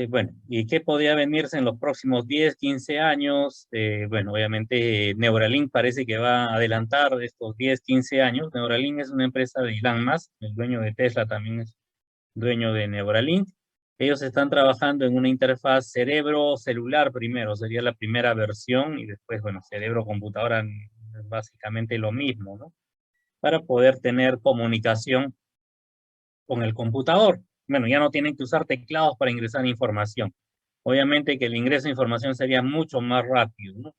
Bueno, ¿y qué podría venirse en los próximos 10, 15 años? Bueno, obviamente Neuralink parece que va a adelantar estos 10, 15 años. Neuralink es una empresa de Elon Musk, el dueño de Tesla también es dueño de Neuralink. Ellos están trabajando en una interfaz cerebro-celular primero, sería la primera versión, y después, bueno, cerebro-computadora es básicamente lo mismo, ¿no? Para poder tener comunicación con el computador. Bueno, ya no tienen que usar teclados para ingresar información. Obviamente que el ingreso de información sería mucho más rápido, ¿no?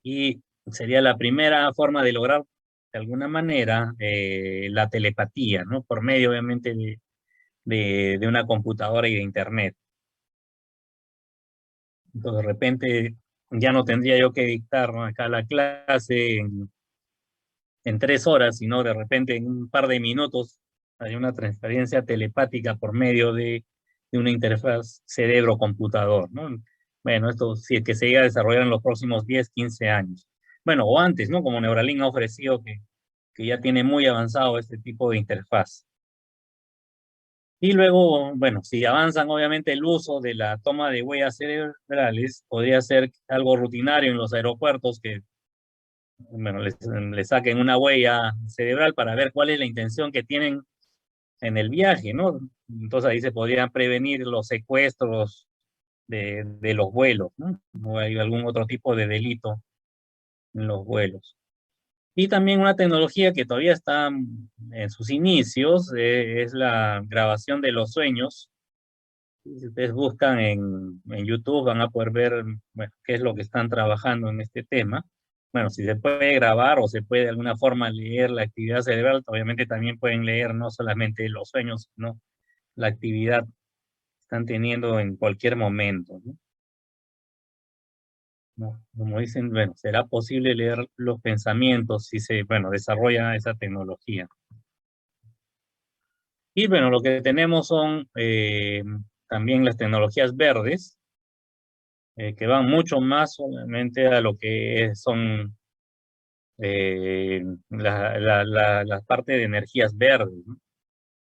Y sería la primera forma de lograr, de alguna manera, la telepatía, ¿no? Por medio, obviamente, de una computadora y de Internet. Entonces, de repente, ya no tendría yo que dictar, ¿no?, acá la clase en 3 horas, sino de repente en un par de minutos hay una transferencia telepática por medio de una interfaz cerebro-computador, ¿no? Bueno, esto sí es que se llega a desarrollar en los próximos 10, 15 años. Bueno, o antes, ¿no? Como Neuralink ha ofrecido que ya tiene muy avanzado este tipo de interfaz. Y luego, bueno, si avanzan obviamente el uso de la toma de huellas cerebrales, podría ser algo rutinario en los aeropuertos que, bueno, les saquen una huella cerebral para ver cuál es la intención que tienen en el viaje, ¿no? Entonces ahí se podrían prevenir los secuestros de los vuelos, ¿no? O hay algún otro tipo de delito en los vuelos. Y también una tecnología que todavía está en sus inicios, es la grabación de los sueños. Si ustedes buscan en YouTube van a poder ver, bueno, qué es lo que están trabajando en este tema. Bueno, si se puede grabar o se puede de alguna forma leer la actividad cerebral, obviamente también pueden leer no solamente los sueños, sino la actividad que están teniendo en cualquier momento, ¿no? Como dicen, bueno, será posible leer los pensamientos si se, bueno, desarrolla esa tecnología. Y bueno, lo que tenemos son también las tecnologías verdes, que van mucho más solamente a lo que son la parte de energías verdes, ¿no?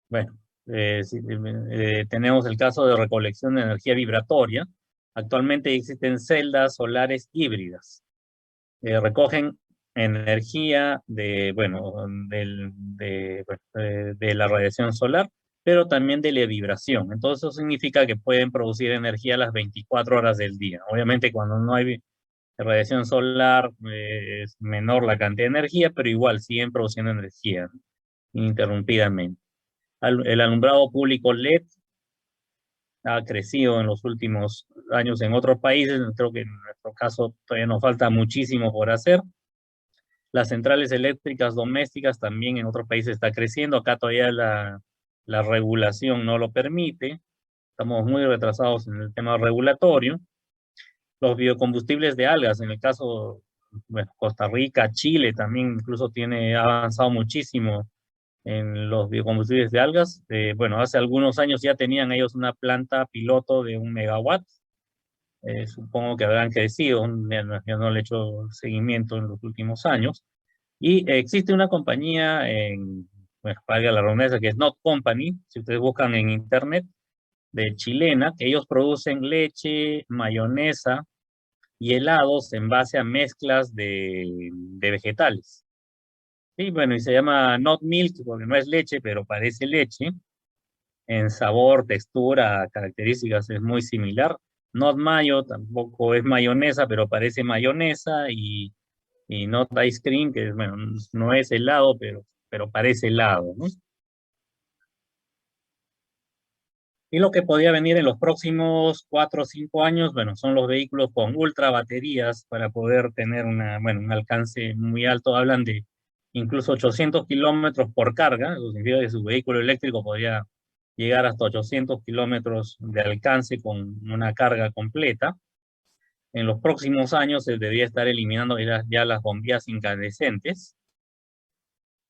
Bueno, tenemos el caso de recolección de energía vibratoria. Actualmente existen celdas solares híbridas. Recogen energía de, bueno, de la radiación solar, pero también de la vibración. Entonces eso significa que pueden producir energía las 24 horas del día. Obviamente cuando no hay radiación solar, es menor la cantidad de energía, pero igual siguen produciendo energía ininterrumpidamente. El alumbrado público LED ha crecido en los últimos años en otros países. Creo que en nuestro caso todavía nos falta muchísimo por hacer. Las centrales eléctricas domésticas también en otros países está creciendo. Acá todavía la regulación no lo permite. Estamos muy retrasados en el tema regulatorio. Los biocombustibles de algas, en el caso, bueno, Costa Rica, Chile también incluso ha avanzado muchísimo en los biocombustibles de algas. Bueno, hace algunos años ya tenían ellos una planta piloto de 1 megawatt. Supongo que habrán crecido, ya no le he hecho seguimiento en los últimos años. Y existe una compañía bueno, valga la redundancia, que es Not Company, si ustedes buscan en internet, de chilena, que ellos producen leche, mayonesa y helados en base a mezclas de vegetales. Sí, bueno, y se llama Not Milk porque no es leche, pero parece leche. En sabor, textura, características es muy similar. Not Mayo tampoco es mayonesa, pero parece mayonesa. Y Not Ice Cream, que bueno, no es helado, pero parece helado, ¿no? Y lo que podría venir en los próximos 4 o 5 años, bueno, son los vehículos con ultra baterías para poder tener bueno, un alcance muy alto. Hablan de incluso 800 kilómetros por carga. Eso significa que su vehículo eléctrico podría llegar hasta 800 kilómetros de alcance con una carga completa. En los próximos años se debería estar eliminando ya las bombillas incandescentes.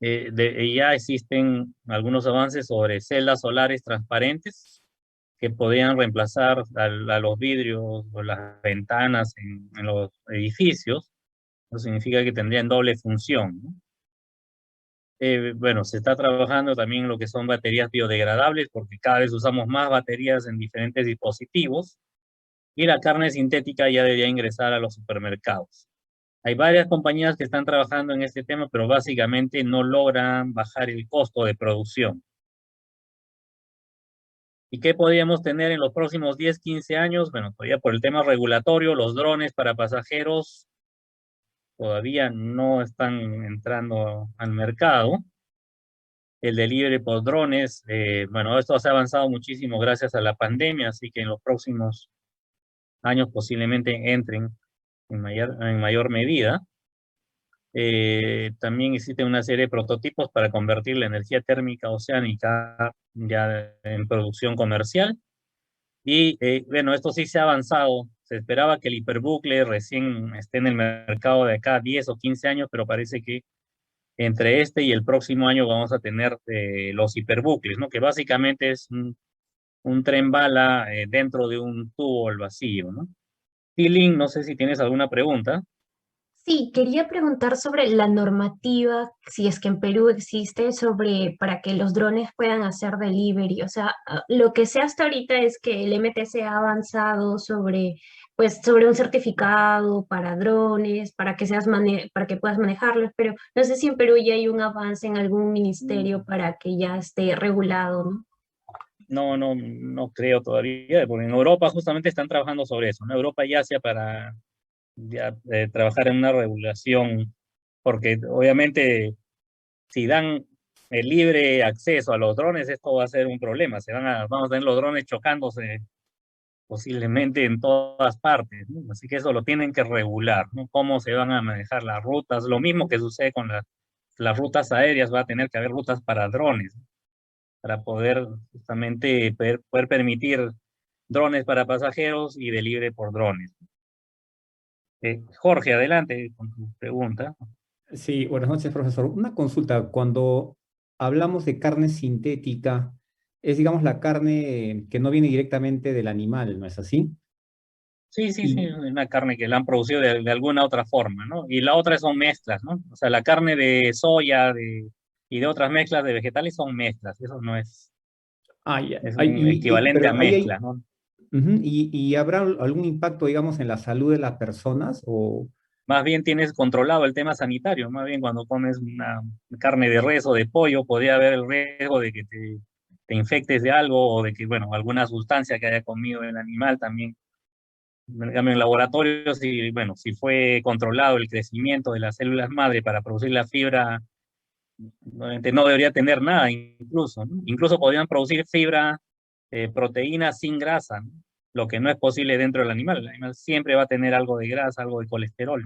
Ya existen algunos avances sobre celdas solares transparentes que podrían reemplazar a los vidrios o las ventanas en los edificios. Eso significa que tendrían doble función, ¿no? Bueno, se está trabajando también en lo que son baterías biodegradables, porque cada vez usamos más baterías en diferentes dispositivos, y la carne sintética ya debería ingresar a los supermercados. Hay varias compañías que están trabajando en este tema, pero básicamente no logran bajar el costo de producción. ¿Y qué podríamos tener en los próximos 10, 15 años? Bueno, todavía por el tema regulatorio, los drones para pasajeros todavía no están entrando al mercado. El delivery por drones, bueno, esto se ha avanzado muchísimo gracias a la pandemia, así que en los próximos años posiblemente entren en mayor medida. También existe una serie de prototipos para convertir la energía térmica oceánica ya en producción comercial. Y bueno, esto sí se ha avanzado. Se esperaba que el hiperbucle recién esté en el mercado de acá 10 o 15 años, pero parece que entre este y el próximo año vamos a tener los hiperbucles, ¿no? Que básicamente es un tren bala dentro de un tubo al vacío, ¿no? Tilling, no sé si tienes alguna pregunta. Sí, quería preguntar sobre la normativa, si es que en Perú existe, sobre para que los drones puedan hacer delivery. O sea, lo que sé hasta ahorita es que el MTC ha avanzado sobre, pues, sobre un certificado para drones, para que para que puedas manejarlos, pero no sé si en Perú ya hay un avance en algún ministerio para que ya esté regulado, ¿no? No, no, no creo todavía, porque en Europa justamente están trabajando sobre eso, ¿no? Europa ya sea para ya, trabajar en una regulación, porque obviamente si dan el libre acceso a los drones, esto va a ser un problema. Vamos a tener los drones chocándose posiblemente en todas partes, ¿no? Así que eso lo tienen que regular, ¿no? Cómo se van a manejar las rutas, lo mismo que sucede con las rutas aéreas, va a tener que haber rutas para drones, ¿no? Para poder justamente poder permitir drones para pasajeros y delivery por drones. Jorge, adelante con tu pregunta. Sí, buenas noches, profesor. Una consulta. Cuando hablamos de carne sintética, es, digamos, la carne que no viene directamente del animal, ¿no es así? Sí, sí, sí, Y, una carne que la han producido de alguna otra forma, ¿no? Y la otra son mezclas, ¿no? O sea, la carne de soya y de otras mezclas de vegetales son mezclas, eso no es, ya. es un equivalente a Pero ahí mezcla, hay, ¿no? ujú, y ¿habrá algún impacto, digamos, en la salud de las personas? O, Más bien tienes controlado el tema sanitario, más bien cuando comes una carne de res o de pollo, podría haber el riesgo de que te infectes de algo o de que, bueno, alguna sustancia que haya comido el animal también. En cambio, en laboratorios, si, bueno, si fue controlado el crecimiento de las células madre para producir la fibra, obviamente no debería tener nada incluso, ¿no? Incluso podrían producir fibra, proteína sin grasa, ¿no? Lo que no es posible dentro del animal. El animal siempre va a tener algo de grasa, algo de colesterol,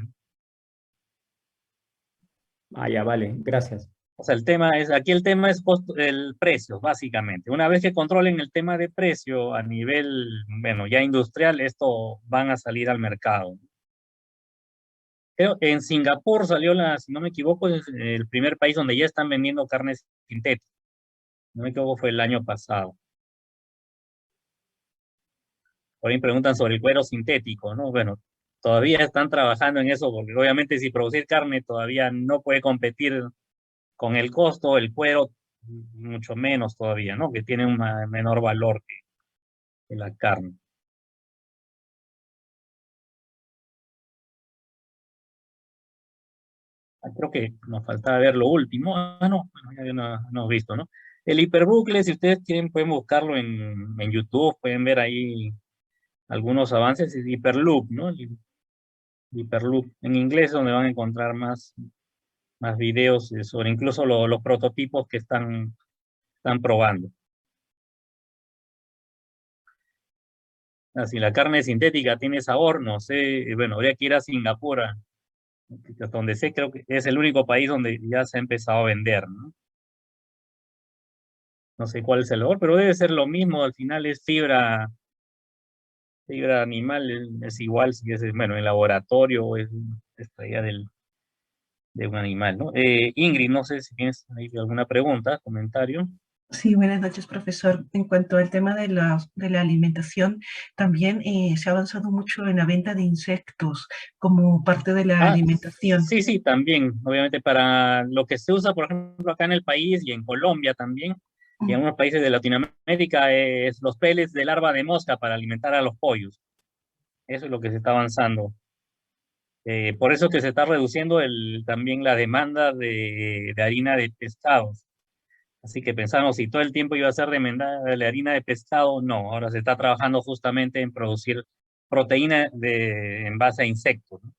¿no? ya, vale, gracias. O sea, aquí el tema es el precio, básicamente. Una vez que controlen el tema de precio a nivel, bueno, ya industrial, esto van a salir al mercado. Creo en Singapur salió si no me equivoco, es el primer país donde ya están vendiendo carnes sintéticas. No me equivoco, fue el año pasado. Por ahí preguntan sobre el cuero sintético, ¿no? Bueno, todavía están trabajando en eso, porque obviamente si producir carne todavía no puede competir con el costo, el cuero mucho menos todavía, ¿no? Que tiene un menor valor que la carne. Creo que nos faltaba ver lo último. No, bueno, ya no hemos visto, ¿no? El hiperbucle, si ustedes quieren, pueden buscarlo en YouTube, pueden ver ahí algunos avances, es Hyperloop, ¿no? Hyperloop. En inglés es donde van a encontrar más videos sobre incluso los prototipos que están probando. Si la carne sintética tiene sabor, no sé, bueno, habría que ir a Singapur, donde sé, creo que es el único país donde ya se ha empezado a vender, ¿no? No sé cuál es el sabor, pero debe ser lo mismo, al final es fibra animal, es igual si es, bueno, en laboratorio o es extraída de un animal, ¿no? Ingrid, no sé si tienes ahí alguna pregunta, comentario. Sí, buenas noches, profesor. En cuanto al tema de la alimentación, también se ha avanzado mucho en la venta de insectos como parte de la Ah, alimentación. sí, sí, también, obviamente para lo que se usa, por ejemplo, acá en el país y en Colombia también, y en Mm. algunos países de Latinoamérica, es los pellets de larva de mosca para alimentar a los pollos. Eso es lo que se está avanzando. Por eso que se está reduciendo también la demanda de harina de pescados. Así que pensamos si todo el tiempo iba a ser demanda de harina de pescado, no, ahora se está trabajando justamente en producir proteína en base a insectos, ¿no?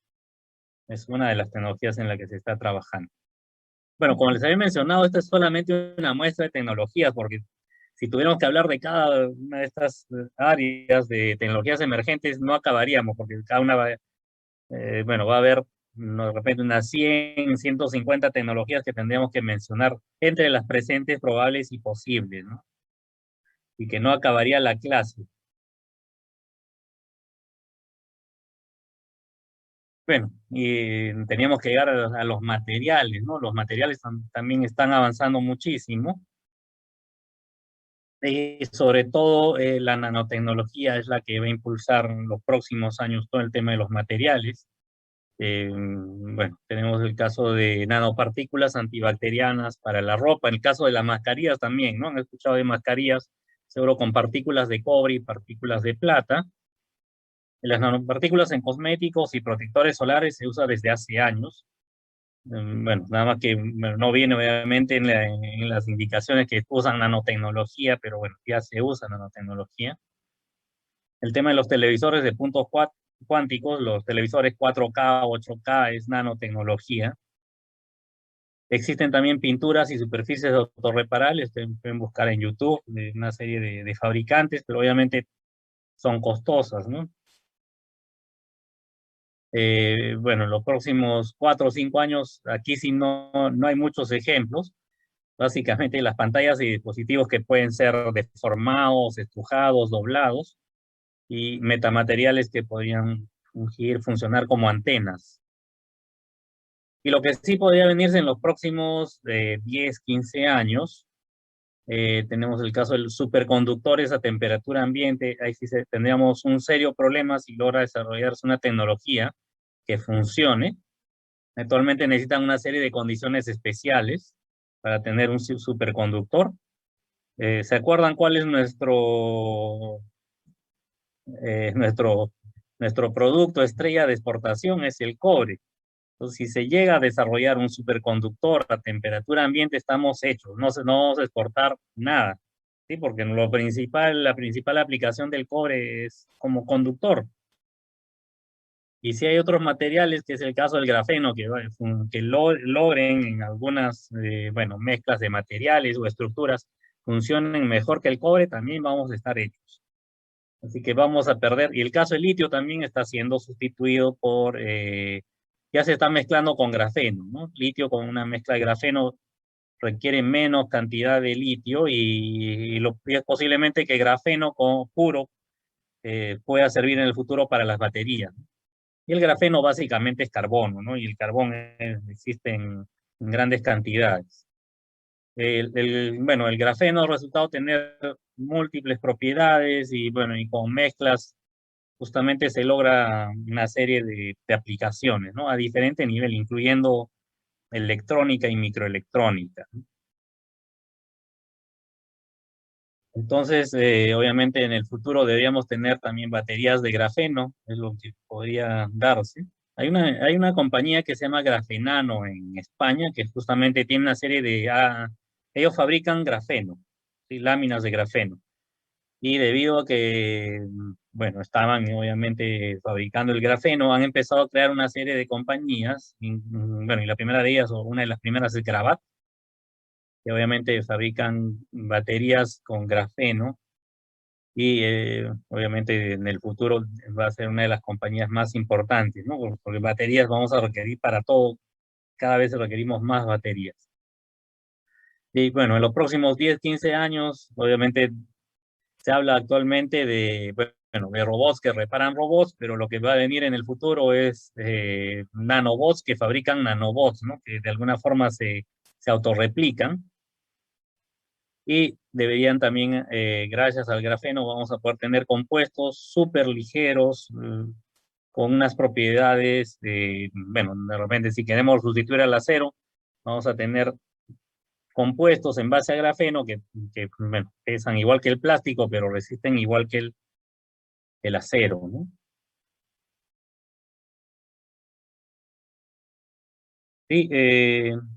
Es una de las tecnologías en la que se está trabajando. Bueno, como les había mencionado, esta es solamente una muestra de tecnologías, porque si tuviéramos que hablar de cada una de estas áreas de tecnologías emergentes, no acabaríamos, porque cada una bueno, va a haber de repente unas 100, 150 tecnologías que tendríamos que mencionar entre las presentes, probables y posibles, ¿no? Y que no acabaría la clase. Bueno, y teníamos que llegar a los materiales, ¿no? Los materiales también están avanzando muchísimo. Y sobre todo la nanotecnología es la que va a impulsar en los próximos años todo el tema de los materiales. Bueno, tenemos el caso de nanopartículas antibacterianas para la ropa, en el caso de las mascarillas también, ¿no? Han escuchado de mascarillas, seguro con partículas de cobre y partículas de plata. Las nanopartículas en cosméticos y protectores solares se usa desde hace años. Bueno, nada más que bueno, no viene obviamente en las indicaciones que usan nanotecnología, pero bueno, ya se usa nanotecnología. El tema de los televisores de puntos cuánticos, los televisores 4K, 8K, es nanotecnología. Existen también pinturas y superficies autorreparables, pueden buscar en YouTube de una serie de fabricantes, pero obviamente son costosas, ¿no? Bueno, en los próximos 4 o 5 años, aquí sí no hay muchos ejemplos. Básicamente las pantallas y dispositivos que pueden ser deformados, estrujados, doblados, y metamateriales que podrían funcionar como antenas. Y lo que sí podría venirse en los próximos 10, 15 años, tenemos el caso del superconductores a temperatura ambiente. Ahí sí tendríamos un serio problema si logra desarrollarse una tecnología que funcione. Actualmente necesitan una serie de condiciones especiales para tener un superconductor. ¿Se acuerdan cuál es nuestro producto estrella de exportación? Es el cobre. Entonces, si se llega a desarrollar un superconductor a temperatura ambiente, estamos hechos. No vamos a exportar nada, ¿sí? Porque la principal aplicación del cobre es como conductor. Y si hay otros materiales, que es el caso del grafeno, que logren en algunas bueno, mezclas de materiales o estructuras funcionen mejor que el cobre, también vamos a estar hechos. Así que vamos a perder. Y el caso del litio también está siendo sustituido por, ya se está mezclando con grafeno, ¿no? Litio con una mezcla de grafeno requiere menos cantidad de litio y es posiblemente que grafeno puro pueda servir en el futuro para las baterías. Y el grafeno básicamente es carbono, ¿no? Y el carbón existe en grandes cantidades. Bueno, el grafeno ha resultado tener múltiples propiedades y bueno, y con mezclas justamente se logra una serie de aplicaciones, ¿no? A diferente nivel, incluyendo electrónica y microelectrónica. Entonces, obviamente en el futuro deberíamos tener también baterías de grafeno, es lo que podría darse. Hay una compañía que se llama Grafenano en España, que justamente tiene una serie ellos fabrican grafeno, ¿sí? Láminas de grafeno. Y debido a que, bueno, estaban obviamente fabricando el grafeno, han empezado a crear una serie de compañías, bueno, y la primera de ellas, o una de las primeras es Gravat, que obviamente fabrican baterías con grafeno, y obviamente en el futuro va a ser una de las compañías más importantes, ¿no? Porque baterías vamos a requerir para todo, cada vez requerimos más baterías. Y bueno, en los próximos 10, 15 años, obviamente se habla actualmente bueno, de robots que reparan robots, pero lo que va a venir en el futuro es nanobots que fabrican nanobots, ¿no? Que de alguna forma se autorreplican. Y deberían también, gracias al grafeno, vamos a poder tener compuestos súper ligeros, con unas propiedades, bueno, de repente si queremos sustituir al acero, vamos a tener compuestos en base a grafeno que bueno, pesan igual que el plástico, pero resisten igual que el acero, ¿no? Sí,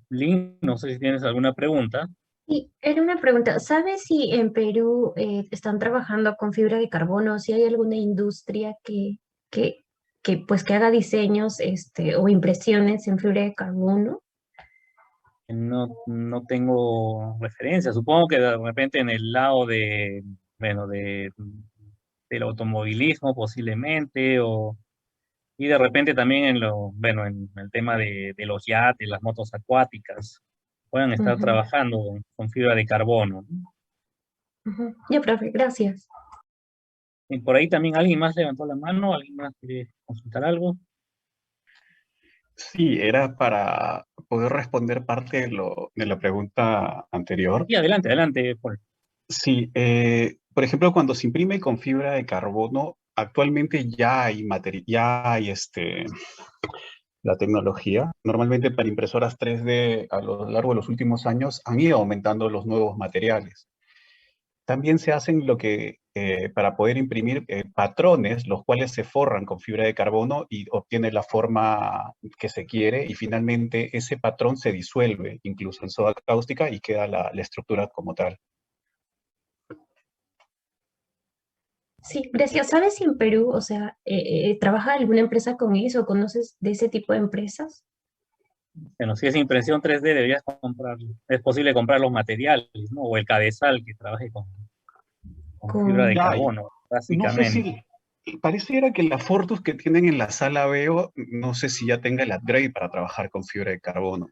Lynn, no sé si tienes alguna pregunta. Y era una pregunta, ¿sabes si en Perú están trabajando con fibra de carbono? Si hay alguna industria que, pues que haga diseños o impresiones en fibra de carbono. No tengo referencia. Supongo que de repente en el lado bueno, del automovilismo posiblemente, y de repente también bueno, en el tema de los yates, las motos acuáticas, puedan estar Ujú, trabajando con fibra de carbono, ¿no? ujú. Ya, profe, gracias. Y por ahí también alguien más levantó la mano, alguien más quiere consultar algo. Sí, era para poder responder parte de la pregunta anterior. Y adelante, adelante, Paul. Sí, por ejemplo, cuando se imprime con fibra de carbono, actualmente ya hay la tecnología. Normalmente para impresoras 3D a lo largo de los últimos años han ido aumentando los nuevos materiales. También se hacen para poder imprimir patrones, los cuales se forran con fibra de carbono y obtiene la forma que se quiere, y finalmente ese patrón se disuelve incluso en soda cáustica y queda la estructura como tal. Sí, gracias. ¿Sabes si en Perú, o sea, trabaja alguna empresa con eso? ¿Conoces de ese tipo de empresas? Bueno, si es impresión 3D, deberías comprar, es posible comprar los materiales, ¿no? O el cabezal que trabaje con fibra de Con... Ya, carbono, no sé básicamente. si, pareciera que la Fortus que tienen en la sala veo, no sé si ya tenga el upgrade para trabajar con fibra de carbono,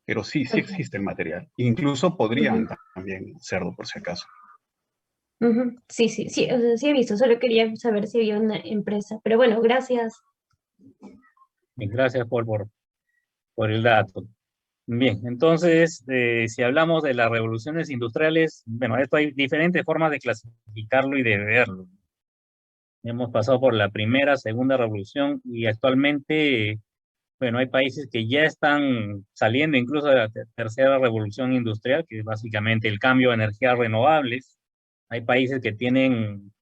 pero sí, sí Ujú, existe el material. Incluso podrían ujú, también hacerlo por si acaso. ujú. Sí, sí, sí, o sea, sí he visto, solo quería saber si había una empresa. Pero bueno, gracias. Bien, gracias, Paul, por el dato. Bien, entonces, si hablamos de las revoluciones industriales, bueno, esto hay diferentes formas de clasificarlo y de verlo. Hemos pasado por la primera, segunda revolución y actualmente, bueno, hay países que ya están saliendo incluso de la tercera revolución industrial, que es básicamente el cambio a energías renovables. Hay países que tienen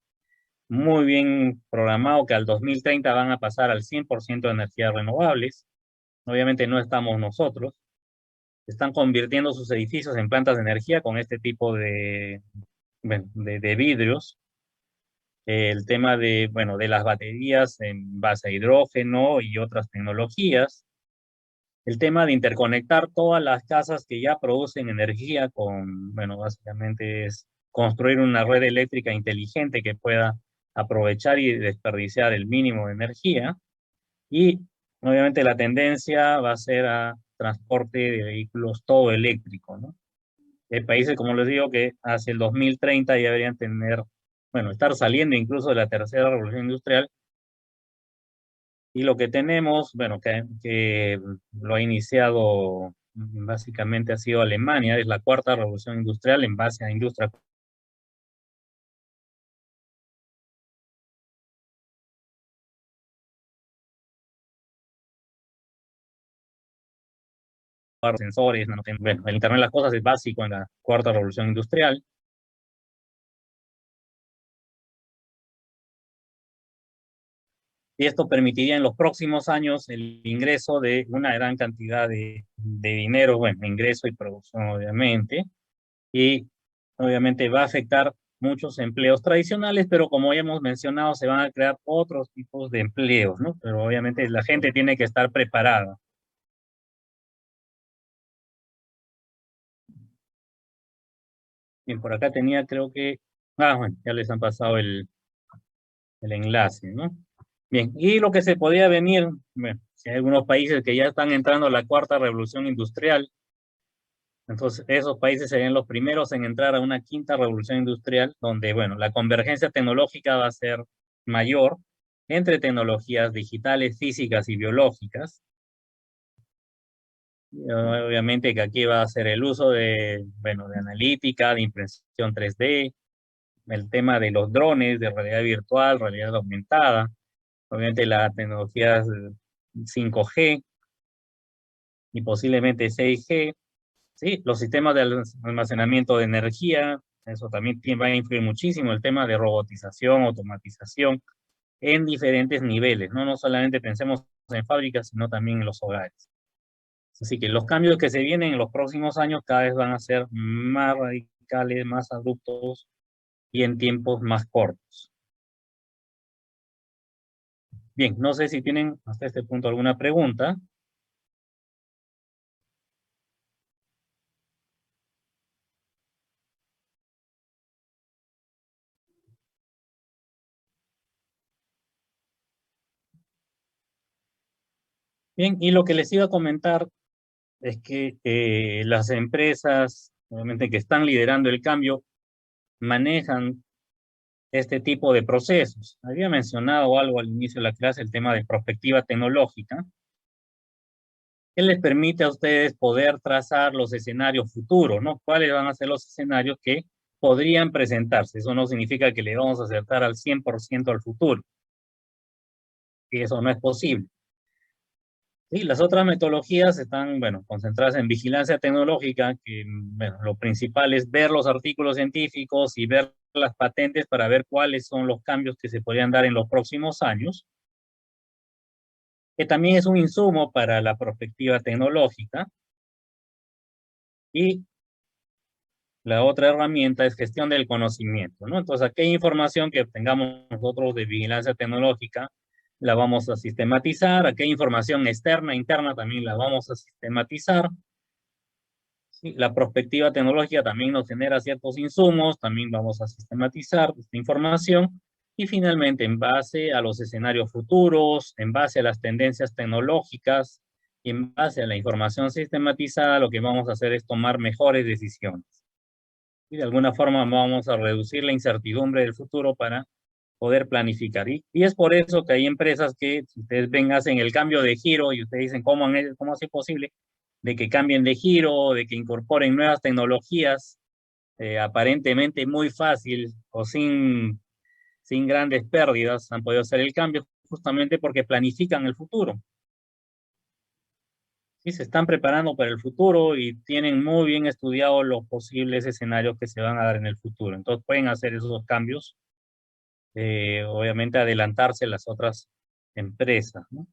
muy bien programado que al 2030 van a pasar al 100% de energías renovables. Obviamente no estamos nosotros. Están convirtiendo sus edificios en plantas de energía con este tipo bueno, de vidrios. El tema bueno, de las baterías en base a hidrógeno y otras tecnologías. El tema de interconectar todas las casas que ya producen energía bueno, básicamente es construir una red eléctrica inteligente que pueda aprovechar y desperdiciar el mínimo de energía. Y obviamente la tendencia va a ser a transporte de vehículos todo eléctrico, ¿no? Hay países, como les digo, que hacia el 2030 ya deberían tener, bueno, estar saliendo incluso de la tercera revolución industrial. Y lo que tenemos, bueno, que lo ha iniciado básicamente ha sido Alemania, es la cuarta revolución industrial en base a industria sensores, bueno, el Internet de las cosas es básico en la cuarta revolución industrial. Y esto permitiría en los próximos años el ingreso de una gran cantidad de dinero, bueno, ingreso y producción obviamente, y obviamente va a afectar muchos empleos tradicionales, pero como ya hemos mencionado, se van a crear otros tipos de empleos, ¿no? Pero obviamente la gente tiene que estar preparada. Bien, por acá tenía creo que, bueno, ya les han pasado el enlace, ¿no? Bien, y lo que se podía venir, bueno, si hay algunos países que ya están entrando a la cuarta revolución industrial, entonces esos países serían los primeros en entrar a una quinta revolución industrial, donde, bueno, la convergencia tecnológica va a ser mayor entre tecnologías digitales, físicas y biológicas. Y, obviamente que aquí va a ser el uso bueno, de analítica, de impresión 3D, el tema de los drones, de realidad virtual, realidad aumentada, obviamente las tecnologías 5G y posiblemente 6G, ¿sí? Los sistemas de almacenamiento de energía, eso también va a influir muchísimo, el tema de robotización, automatización, en diferentes niveles, ¿no? No solamente pensemos en fábricas, sino también en los hogares. Así que los cambios que se vienen en los próximos años cada vez van a ser más radicales, más abruptos y en tiempos más cortos. Bien, no sé si tienen hasta este punto alguna pregunta. Bien, y lo que les iba a comentar es que las empresas, obviamente que están liderando el cambio, manejan este tipo de procesos. Había mencionado algo al inicio de la clase, el tema de perspectiva tecnológica, que les permite a ustedes poder trazar los escenarios futuros, ¿no? ¿Cuáles van a ser los escenarios que podrían presentarse? Eso no significa que le vamos a acertar al 100% al futuro, que eso no es posible. Y las otras metodologías están, bueno, concentradas en vigilancia tecnológica, que, bueno, lo principal es ver los artículos científicos y ver las patentes para ver cuáles son los cambios que se podrían dar en los próximos años, que también es un insumo para la perspectiva tecnológica. Y la otra herramienta es gestión del conocimiento, ¿no? Entonces, aquella información que obtengamos nosotros de vigilancia tecnológica, la vamos a sistematizar. Aquella información externa, interna, también la vamos a sistematizar. ¿Sí? La perspectiva tecnológica también nos genera ciertos insumos, también vamos a sistematizar esta información. Y finalmente, en base a los escenarios futuros, en base a las tendencias tecnológicas, y en base a la información sistematizada, lo que vamos a hacer es tomar mejores decisiones. Y de alguna forma vamos a reducir la incertidumbre del futuro para poder planificar. Y es por eso que hay empresas que, si ustedes ven, hacen el cambio de giro y ustedes dicen, ¿cómo es posible de que cambien de giro, de que incorporen nuevas tecnologías, aparentemente muy fácil o sin grandes pérdidas han podido hacer el cambio? Justamente porque planifican el futuro. Sí, se están preparando para el futuro y tienen muy bien estudiados los posibles escenarios que se van a dar en el futuro. Entonces pueden hacer esos cambios, obviamente adelantarse las otras empresas, ¿no?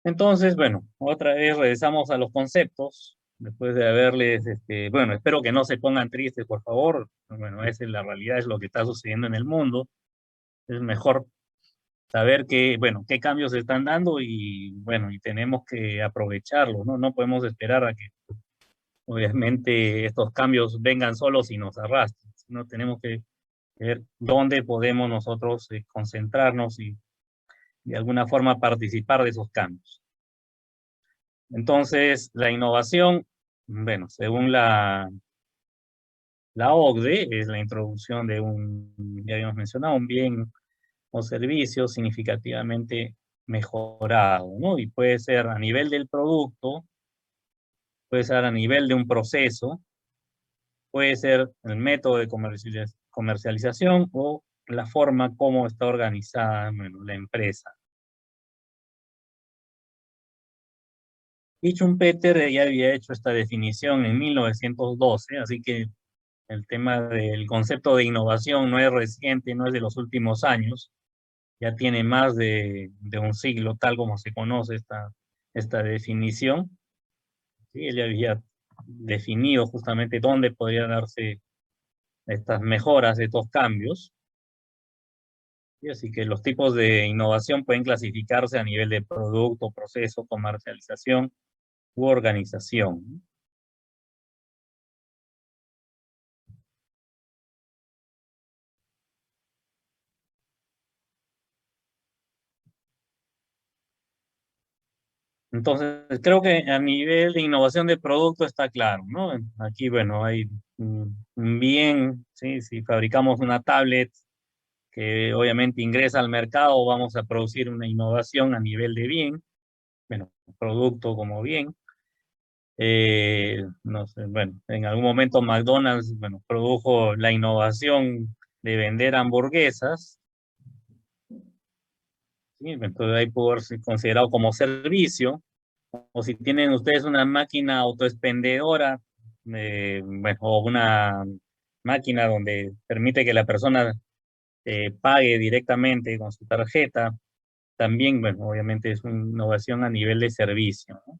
Entonces, bueno, otra vez regresamos a los conceptos, después de haberles, bueno, espero que no se pongan tristes, por favor. Bueno, esa es la realidad, es lo que está sucediendo en el mundo. Es mejor saber bueno, qué cambios se están dando y, bueno, y tenemos que aprovecharlos, ¿no? No podemos esperar a que, obviamente, estos cambios vengan solos y nos arrastren, sino tenemos que ver dónde podemos nosotros concentrarnos y, de alguna forma, participar de esos cambios. Entonces, la innovación, bueno, según la OCDE, es la introducción de ya habíamos mencionado, un bien o servicio significativamente mejorado, ¿no? Y puede ser a nivel del producto, puede ser a nivel de un proceso, puede ser el método de comercialización o la forma como está organizada, bueno, la empresa. Y Schumpeter ya había hecho esta definición en 1912, así que el tema del concepto de innovación no es reciente, no es de los últimos años, ya tiene más de un siglo, tal como se conoce esta definición. ¿Sí? Él ya había definido justamente dónde podrían darse estas mejoras, estos cambios. ¿Sí? Así que los tipos de innovación pueden clasificarse a nivel de producto, proceso, comercialización u organización. Entonces, creo que a nivel de innovación de producto está claro, ¿no? Aquí, bueno, hay un bien, ¿sí? Si fabricamos una tablet que obviamente ingresa al mercado, vamos a producir una innovación a nivel de bien, bueno, producto como bien. No sé, bueno, en algún momento McDonald's, bueno, produjo la innovación de vender hamburguesas, ¿sí? Entonces ahí puede ser considerado como servicio. O si tienen ustedes una máquina autoexpendedora, bueno, o una máquina donde permite que la persona pague directamente con su tarjeta, también, bueno, obviamente es una innovación a nivel de servicio, ¿no?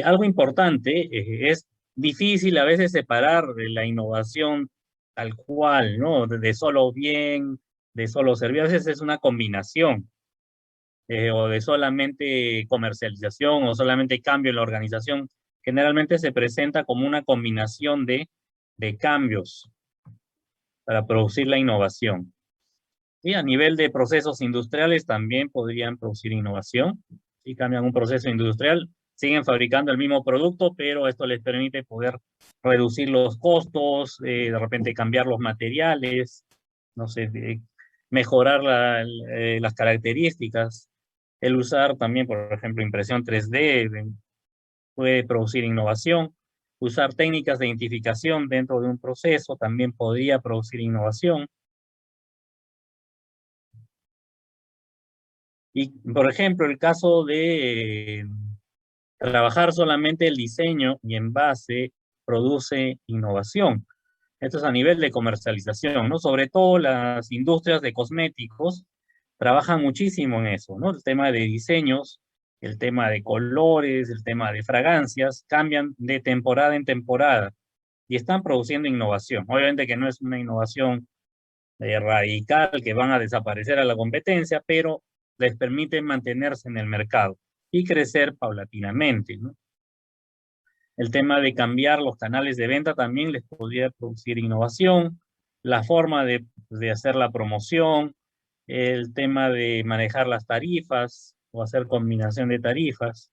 Algo importante, es difícil a veces separar la innovación tal cual, ¿no? De solo bien, de solo servir, a veces es una combinación. O de solamente comercialización o solamente cambio en la organización, generalmente se presenta como una combinación de cambios para producir la innovación. Y a nivel de procesos industriales también podrían producir innovación. Si cambian un proceso industrial, siguen fabricando el mismo producto, pero esto les permite poder reducir los costos, de repente cambiar los materiales, no sé, mejorar las características. El usar también, por ejemplo, impresión 3D puede producir innovación. Usar técnicas de identificación dentro de un proceso también podría producir innovación. Y, por ejemplo, el caso de trabajar solamente el diseño y envase produce innovación. Esto es a nivel de comercialización, ¿no? Sobre todo las industrias de cosméticos trabajan muchísimo en eso, ¿no? El tema de diseños, el tema de colores, el tema de fragancias, cambian de temporada en temporada y están produciendo innovación. Obviamente que no es una innovación radical que van a desaparecer a la competencia, pero les permite mantenerse en el mercado y crecer paulatinamente, ¿no? El tema de cambiar los canales de venta también les podría producir innovación, la forma de hacer la promoción, el tema de manejar las tarifas o hacer combinación de tarifas.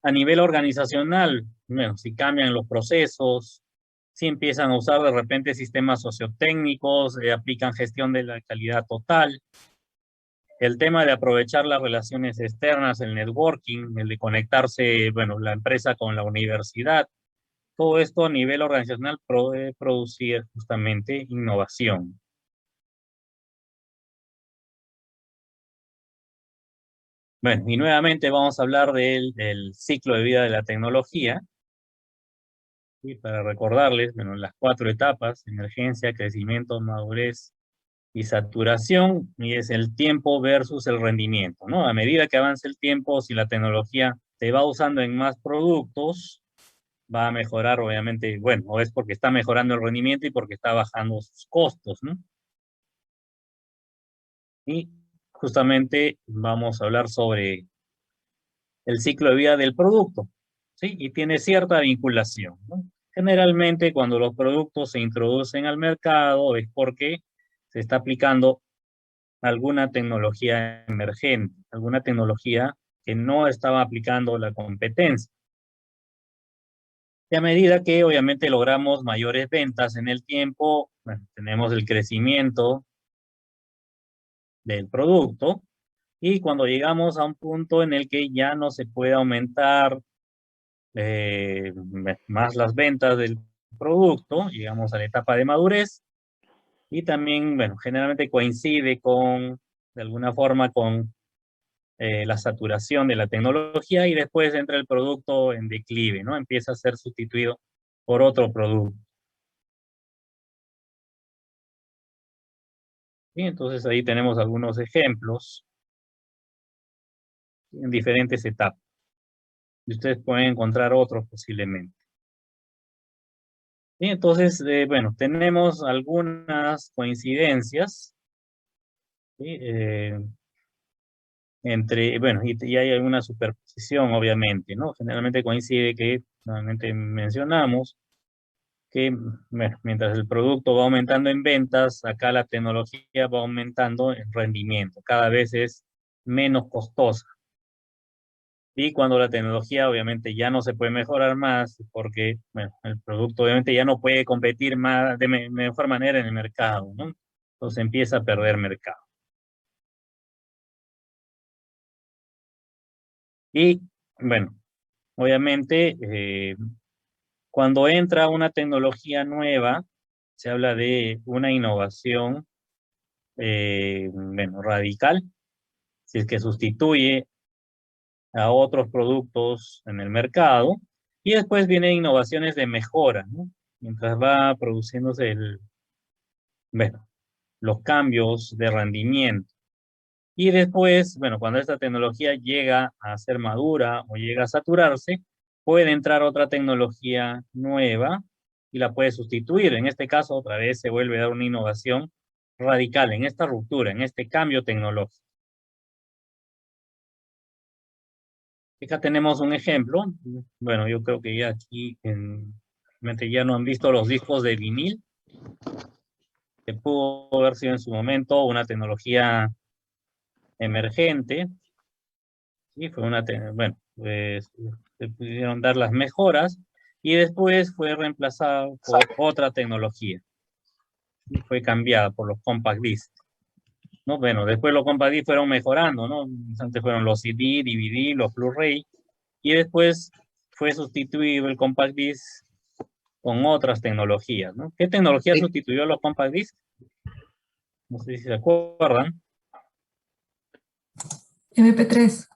A nivel organizacional, bueno, si cambian los procesos, si empiezan a usar de repente sistemas sociotécnicos, aplican gestión de la calidad total. El tema de aprovechar las relaciones externas, el networking, el de conectarse, bueno, la empresa con la universidad, todo esto a nivel organizacional puede producir justamente innovación. Bueno, y nuevamente vamos a hablar del ciclo de vida de la tecnología. Y para recordarles, bueno, las 4 etapas: emergencia, crecimiento, madurez y saturación, y es el tiempo versus el rendimiento, ¿no? A medida que avance el tiempo, si la tecnología se va usando en más productos, va a mejorar, obviamente, bueno, o es porque está mejorando el rendimiento y porque está bajando sus costos, ¿no? Y justamente vamos a hablar sobre el ciclo de vida del producto, ¿sí? Y tiene cierta vinculación, ¿no? Generalmente, cuando los productos se introducen al mercado es porque se está aplicando alguna tecnología emergente, alguna tecnología que no estaba aplicando la competencia. Y a medida que obviamente logramos mayores ventas en el tiempo, bueno, tenemos el crecimiento del producto, y cuando llegamos a un punto en el que ya no se puede aumentar más las ventas del producto, llegamos a la etapa de madurez, y también, bueno, generalmente coincide con, de alguna forma, con la saturación de la tecnología, y después entra el producto en declive, ¿no? Empieza a ser sustituido por otro producto. Y entonces ahí tenemos algunos ejemplos en diferentes etapas. Y ustedes pueden encontrar otros posiblemente. Y entonces, bueno, tenemos algunas coincidencias, ¿sí? Entre, bueno, y hay alguna superposición, obviamente, ¿no? Generalmente coincide que, nuevamente mencionamos, que bueno, mientras el producto va aumentando en ventas, acá la tecnología va aumentando en rendimiento, cada vez es menos costosa. Y cuando la tecnología obviamente ya no se puede mejorar más, porque bueno, el producto obviamente ya no puede competir más de mejor manera en el mercado, ¿no? Entonces empieza a perder mercado. Y bueno, obviamente cuando entra una tecnología nueva, se habla de una innovación bueno, radical, si es que sustituye a otros productos en el mercado, y después vienen innovaciones de mejora, ¿no? Mientras va produciéndose bueno, los cambios de rendimiento. Y después, bueno, cuando esta tecnología llega a ser madura o llega a saturarse, puede entrar otra tecnología nueva y la puede sustituir. En este caso, otra vez se vuelve a dar una innovación radical en esta ruptura, en este cambio tecnológico. Acá tenemos un ejemplo. Bueno, yo creo que ya aquí ya no han visto los discos de vinil, que pudo haber sido en su momento una tecnología emergente. Sí, fue bueno, pues, se pudieron dar las mejoras y después fue reemplazado por otra tecnología. Y fue cambiada por los compact disc, ¿no? Bueno, después los compact disc fueron mejorando, ¿no? Antes fueron los CD, DVD, los Blu-ray, y después fue sustituido el compact disc con otras tecnologías, ¿no? ¿Qué tecnología sustituyó a los compact disc? No sé si se acuerdan. MP3.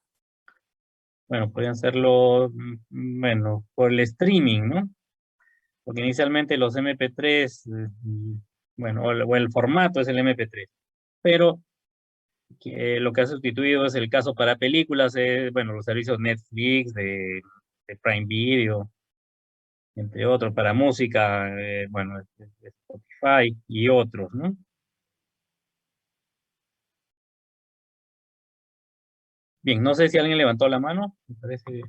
Bueno, podrían hacerlo, bueno, por el streaming, ¿no? Porque inicialmente los MP3, bueno, o el formato es el MP3, pero lo que ha sustituido es el caso para películas, bueno, los servicios Netflix, de Prime Video, entre otros, para música, bueno, Spotify y otros, ¿no? Bien, no sé si alguien levantó la mano, me parece.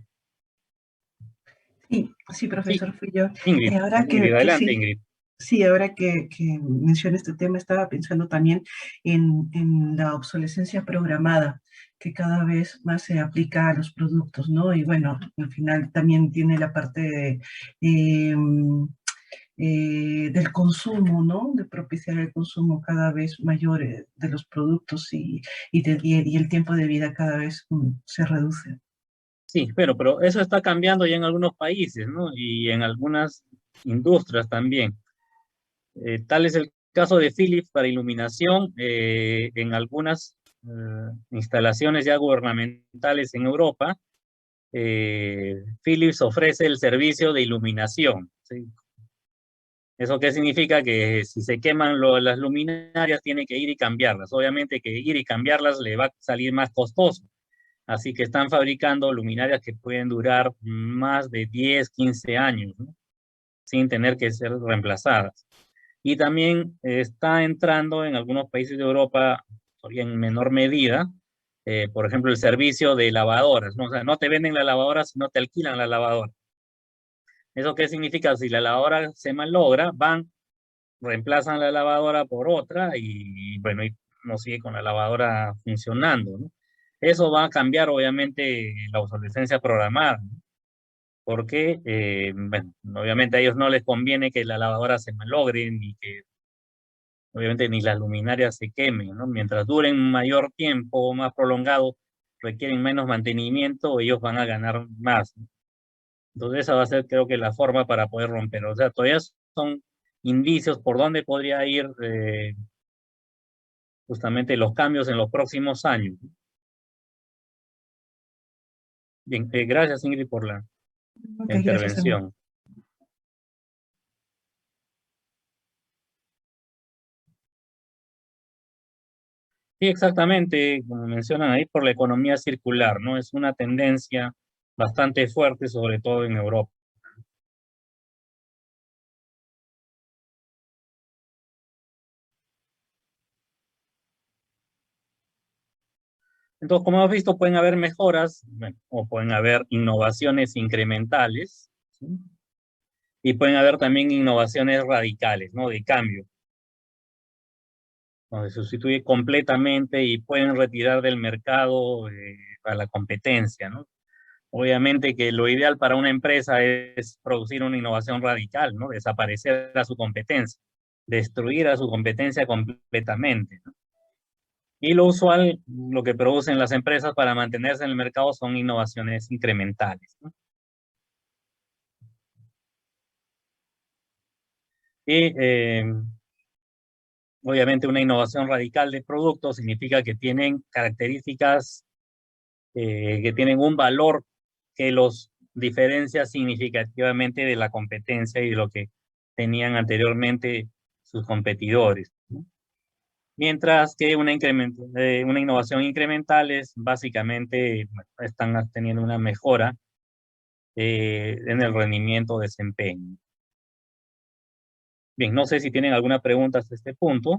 Sí, Sí, profesor, fui yo. Ingrid, Ahora Ingrid, que adelante, sí, Ingrid. sí, ahora que menciona este tema, estaba pensando también en la obsolescencia programada, que cada vez más se aplica a los productos, ¿no? Y bueno, al final también tiene la parte del consumo, ¿no? De propiciar el consumo cada vez mayor de los productos y el tiempo de vida cada vez se reduce. Sí, pero eso está cambiando ya en algunos países, ¿no? Y en algunas industrias también. Tal es el caso de Philips para iluminación en algunas instalaciones ya gubernamentales en Europa. Philips ofrece el servicio de iluminación, ¿sí? ¿Eso qué significa? Que si se queman las luminarias, tiene que ir y cambiarlas. Obviamente que ir y cambiarlas le va a salir más costoso. Así que están fabricando luminarias que pueden durar más de 10, 15 años, ¿no? Sin tener que ser reemplazadas. Y también está entrando en algunos países de Europa, todavía en menor medida, por ejemplo, el servicio de lavadoras, ¿no? O sea, no te venden la lavadora, sino te alquilan la lavadora. ¿Eso qué significa? Si la lavadora se malogra, van, reemplazan la lavadora por otra y bueno, y no sigue con la lavadora funcionando, ¿no? Eso va a cambiar obviamente la obsolescencia programada, ¿no? Porque, bueno, obviamente a ellos no les conviene que la lavadora se malogre ni que obviamente ni las luminarias se quemen, ¿no? Mientras duren mayor tiempo, más prolongado, requieren menos mantenimiento, ellos van a ganar más, ¿no? Entonces esa va a ser, creo que, la forma para poder romper. O sea, todavía son indicios por dónde podría ir justamente los cambios en los próximos años. Bien, gracias Ingrid por la Ok, gracias a mí. intervención. Sí, exactamente, como mencionan ahí, por la economía circular, ¿no? Es una tendencia bastante fuerte, sobre todo en Europa. Entonces, como hemos visto, pueden haber mejoras, bueno, o pueden haber innovaciones incrementales, ¿sí? Y pueden haber también innovaciones radicales, ¿no? De cambio, donde se sustituye completamente y pueden retirar del mercado a la competencia, ¿no? Obviamente que lo ideal para una empresa es producir una innovación radical, ¿no? Desaparecer a su competencia, destruir a su competencia completamente, ¿no? Y lo usual, lo que producen las empresas para mantenerse en el mercado son innovaciones incrementales, ¿no? Y obviamente una innovación radical de producto significa que tienen características que tienen un valor que los diferencia significativamente de la competencia y de lo que tenían anteriormente sus competidores, ¿no? Mientras que una innovación incremental es básicamente, bueno, están teniendo una mejora en el rendimiento o desempeño. Bien, no sé si tienen alguna pregunta hasta este punto.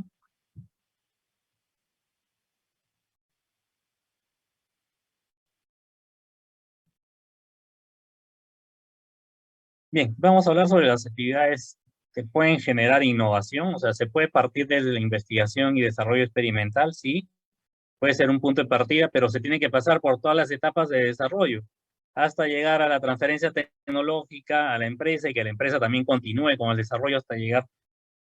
Bien, vamos a hablar sobre las actividades que pueden generar innovación. O sea, se puede partir desde la investigación y desarrollo experimental, sí. Puede ser un punto de partida, pero se tiene que pasar por todas las etapas de desarrollo hasta llegar a la transferencia tecnológica a la empresa y que la empresa también continúe con el desarrollo hasta llegar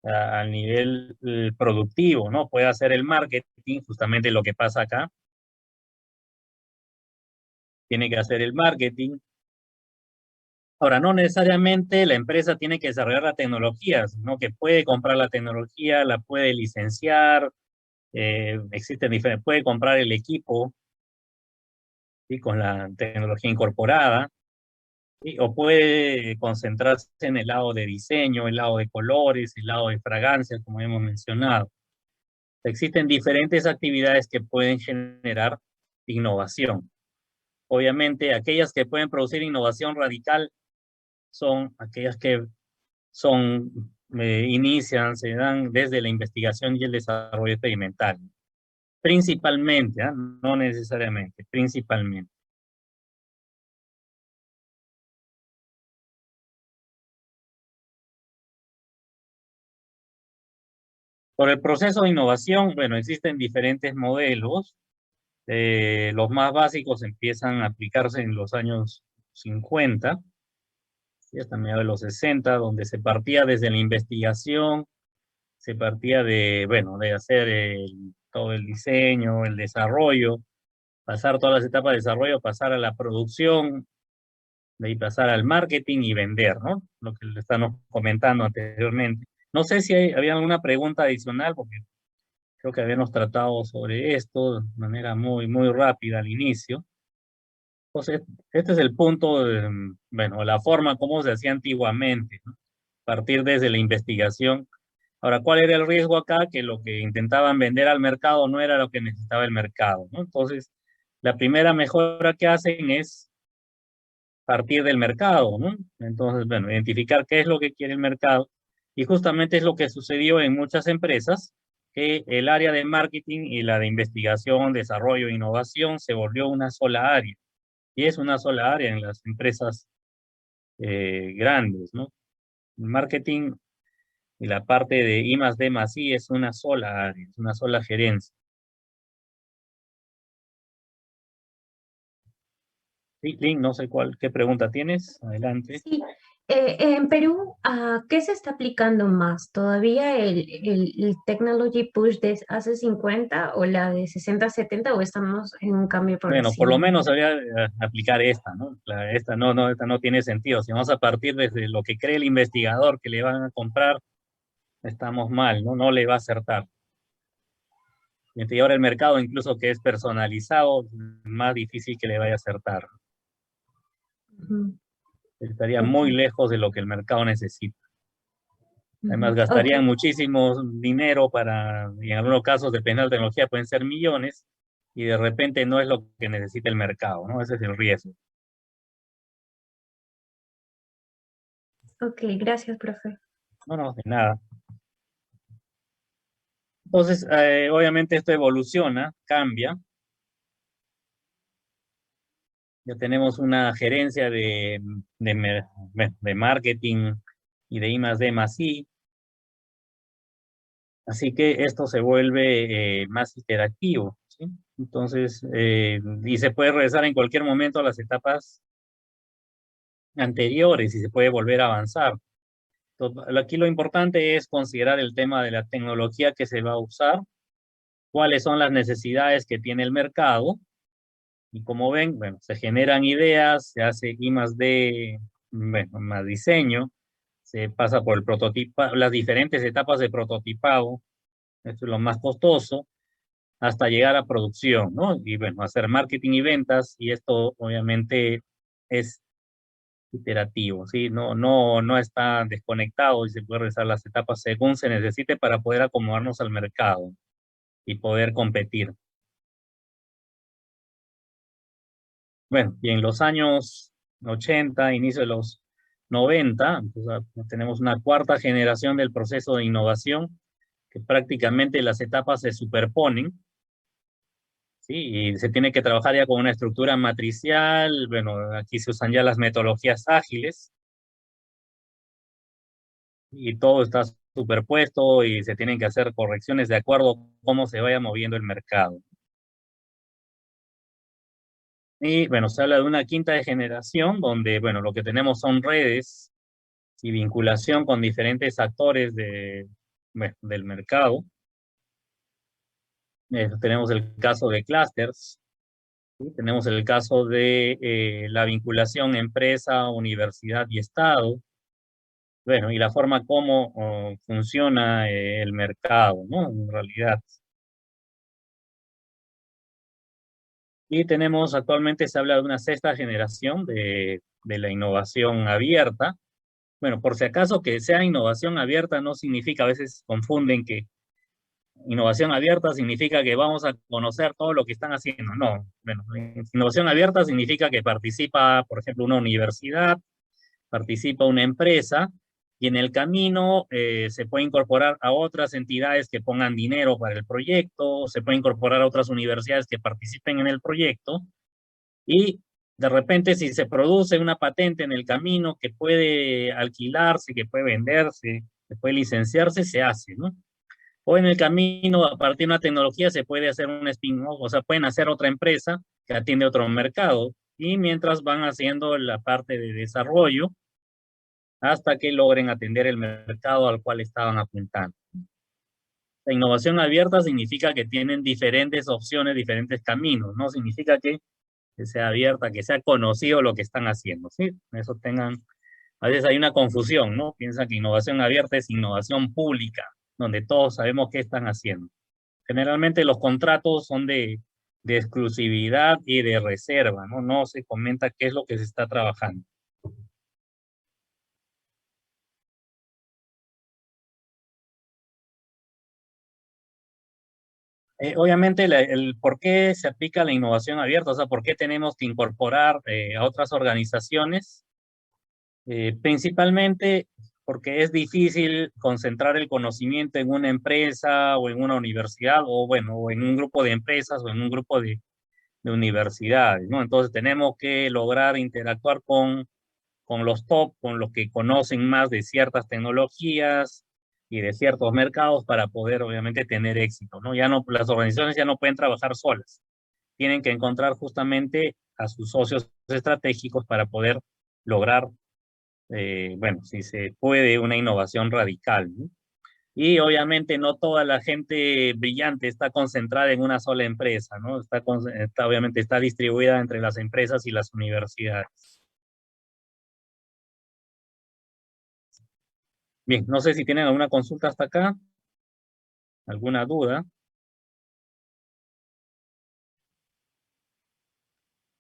al nivel productivo, ¿no? Puede hacer el marketing, justamente lo que pasa acá. Tiene que hacer el marketing. Ahora, no necesariamente la empresa tiene que desarrollar la tecnología, sino que puede comprar la tecnología, la puede licenciar, existen diferentes, puede comprar el equipo ¿sí? Con la tecnología incorporada, ¿sí? O puede concentrarse en el lado de diseño, el lado de colores, el lado de fragancia, como hemos mencionado. Existen diferentes actividades que pueden generar innovación. Obviamente, aquellas que pueden producir innovación radical son aquellas que inician, se dan desde la investigación y el desarrollo experimental. Principalmente, ¿ah? No necesariamente, principalmente. Por el proceso de innovación, bueno, existen diferentes modelos. Los más básicos empiezan a aplicarse en los años 50, y hasta mediados de los 60, donde se partía desde la investigación, se partía de, bueno, de hacer todo el diseño, el desarrollo, pasar todas las etapas de desarrollo, pasar a la producción, de ahí pasar al marketing y vender, ¿no? Lo que le estamos comentando anteriormente. No sé si había alguna pregunta adicional, porque creo que habíamos tratado sobre esto de manera muy, muy rápida al inicio. Entonces, este es el punto, bueno, la forma como se hacía antiguamente, ¿no? Partir desde la investigación. Ahora, ¿cuál era el riesgo acá? Que lo que intentaban vender al mercado no era lo que necesitaba el mercado, ¿no? Entonces, la primera mejora que hacen es partir del mercado, ¿no? Entonces, bueno, identificar qué es lo que quiere el mercado. Y justamente es lo que sucedió en muchas empresas, que el área de marketing y la de investigación, desarrollo e innovación se volvió una sola área. Y es una sola área en las empresas grandes, ¿no? El marketing y la parte de I más D más I es una sola área, es una sola gerencia. Sí, Link, no sé qué pregunta tienes. Adelante. Sí, en Perú, ¿qué se está aplicando más? ¿Todavía el Technology Push de hace 50 o la de 60-70 o estamos en un cambio Bueno, por lo progresivo? menos habría aplicar esta, ¿no? Esta no tiene sentido. Si vamos a partir desde lo que cree el investigador que le van a comprar, estamos mal, ¿no? No le va a acertar. Y ahora el mercado, incluso que es personalizado, más difícil que le vaya a acertar. Ujú. Estaría Ok, muy lejos de lo que el mercado necesita. Además, ujú, ok, gastarían muchísimo dinero y en algunos casos, depende de la tecnología, pueden ser millones, y de repente no es lo que necesita el mercado, ¿no? Ese es el riesgo. ok, gracias, profe. No, no, de nada. Entonces, obviamente esto evoluciona, cambia. Ya tenemos una gerencia de marketing y de I más D más I. Así que esto se vuelve más interactivo, ¿sí? Entonces, y se puede regresar en cualquier momento a las etapas anteriores y se puede volver a avanzar. Entonces, aquí lo importante es considerar el tema de la tecnología que se va a usar, cuáles son las necesidades que tiene el mercado, y como ven, bueno, se generan ideas, se hace I más D, bueno, más diseño, se pasa por el prototipo, las diferentes etapas de prototipado, esto es lo más costoso, hasta llegar a producción, ¿no? Y bueno, hacer marketing y ventas, y esto obviamente es iterativo, ¿sí? No está desconectado y se puede realizar las etapas según se necesite para poder acomodarnos al mercado y poder competir. Bueno, y en los años 80, inicio de los 90, pues, tenemos una cuarta generación del proceso de innovación, que prácticamente las etapas se superponen, ¿sí? Y se tiene que trabajar ya con una estructura matricial. Bueno, aquí se usan ya las metodologías ágiles, y todo está superpuesto y se tienen que hacer correcciones de acuerdo a cómo se vaya moviendo el mercado. Y bueno, se habla de una quinta generación donde, bueno, lo que tenemos son redes y vinculación con diferentes actores bueno, del mercado. Tenemos el caso de clusters, ¿sí? Tenemos el caso de la vinculación empresa, universidad y Estado. Bueno, y la forma como funciona el mercado, ¿no? En realidad. Y tenemos, actualmente se habla de una sexta generación de la innovación abierta. Bueno, por si acaso que sea innovación abierta no significa, a veces confunden que innovación abierta significa que vamos a conocer todo lo que están haciendo. No, bueno, innovación abierta significa que participa, por ejemplo, una universidad, participa una empresa, y en el camino se puede incorporar a otras entidades que pongan dinero para el proyecto, se puede incorporar a otras universidades que participen en el proyecto, y de repente si se produce una patente en el camino que puede alquilarse, que puede venderse, que puede licenciarse, se hace, ¿no? O en el camino, a partir de una tecnología, se puede hacer un spin-off, o sea, pueden hacer otra empresa que atiende otro mercado, y mientras van haciendo la parte de desarrollo, hasta que logren atender el mercado al cual estaban apuntando. La innovación abierta significa que tienen diferentes opciones, diferentes caminos, no significa que sea abierta, que sea conocido lo que están haciendo, ¿sí? Eso tengan, a veces hay una confusión, ¿no? Piensan que innovación abierta es innovación pública, donde todos sabemos qué están haciendo. Generalmente los contratos son de exclusividad y de reserva, ¿no? No se comenta qué es lo que se está trabajando. Obviamente el por qué se aplica la innovación abierta, o sea, por qué tenemos que incorporar a otras organizaciones, principalmente porque es difícil concentrar el conocimiento en una empresa o en una universidad, o bueno, o en un grupo de empresas o en un grupo de universidades, ¿no? Entonces tenemos que lograr interactuar con los top, con los que conocen más de ciertas tecnologías y de ciertos mercados para poder obviamente tener éxito, ¿no? Ya no, las organizaciones ya no pueden trabajar solas, tienen que encontrar justamente a sus socios estratégicos para poder lograr, bueno, si se puede, una innovación radical, ¿no? Y obviamente no toda la gente brillante está concentrada en una sola empresa, ¿no? Obviamente está distribuida entre las empresas y las universidades. Bien, no sé si tienen alguna consulta hasta acá, alguna duda.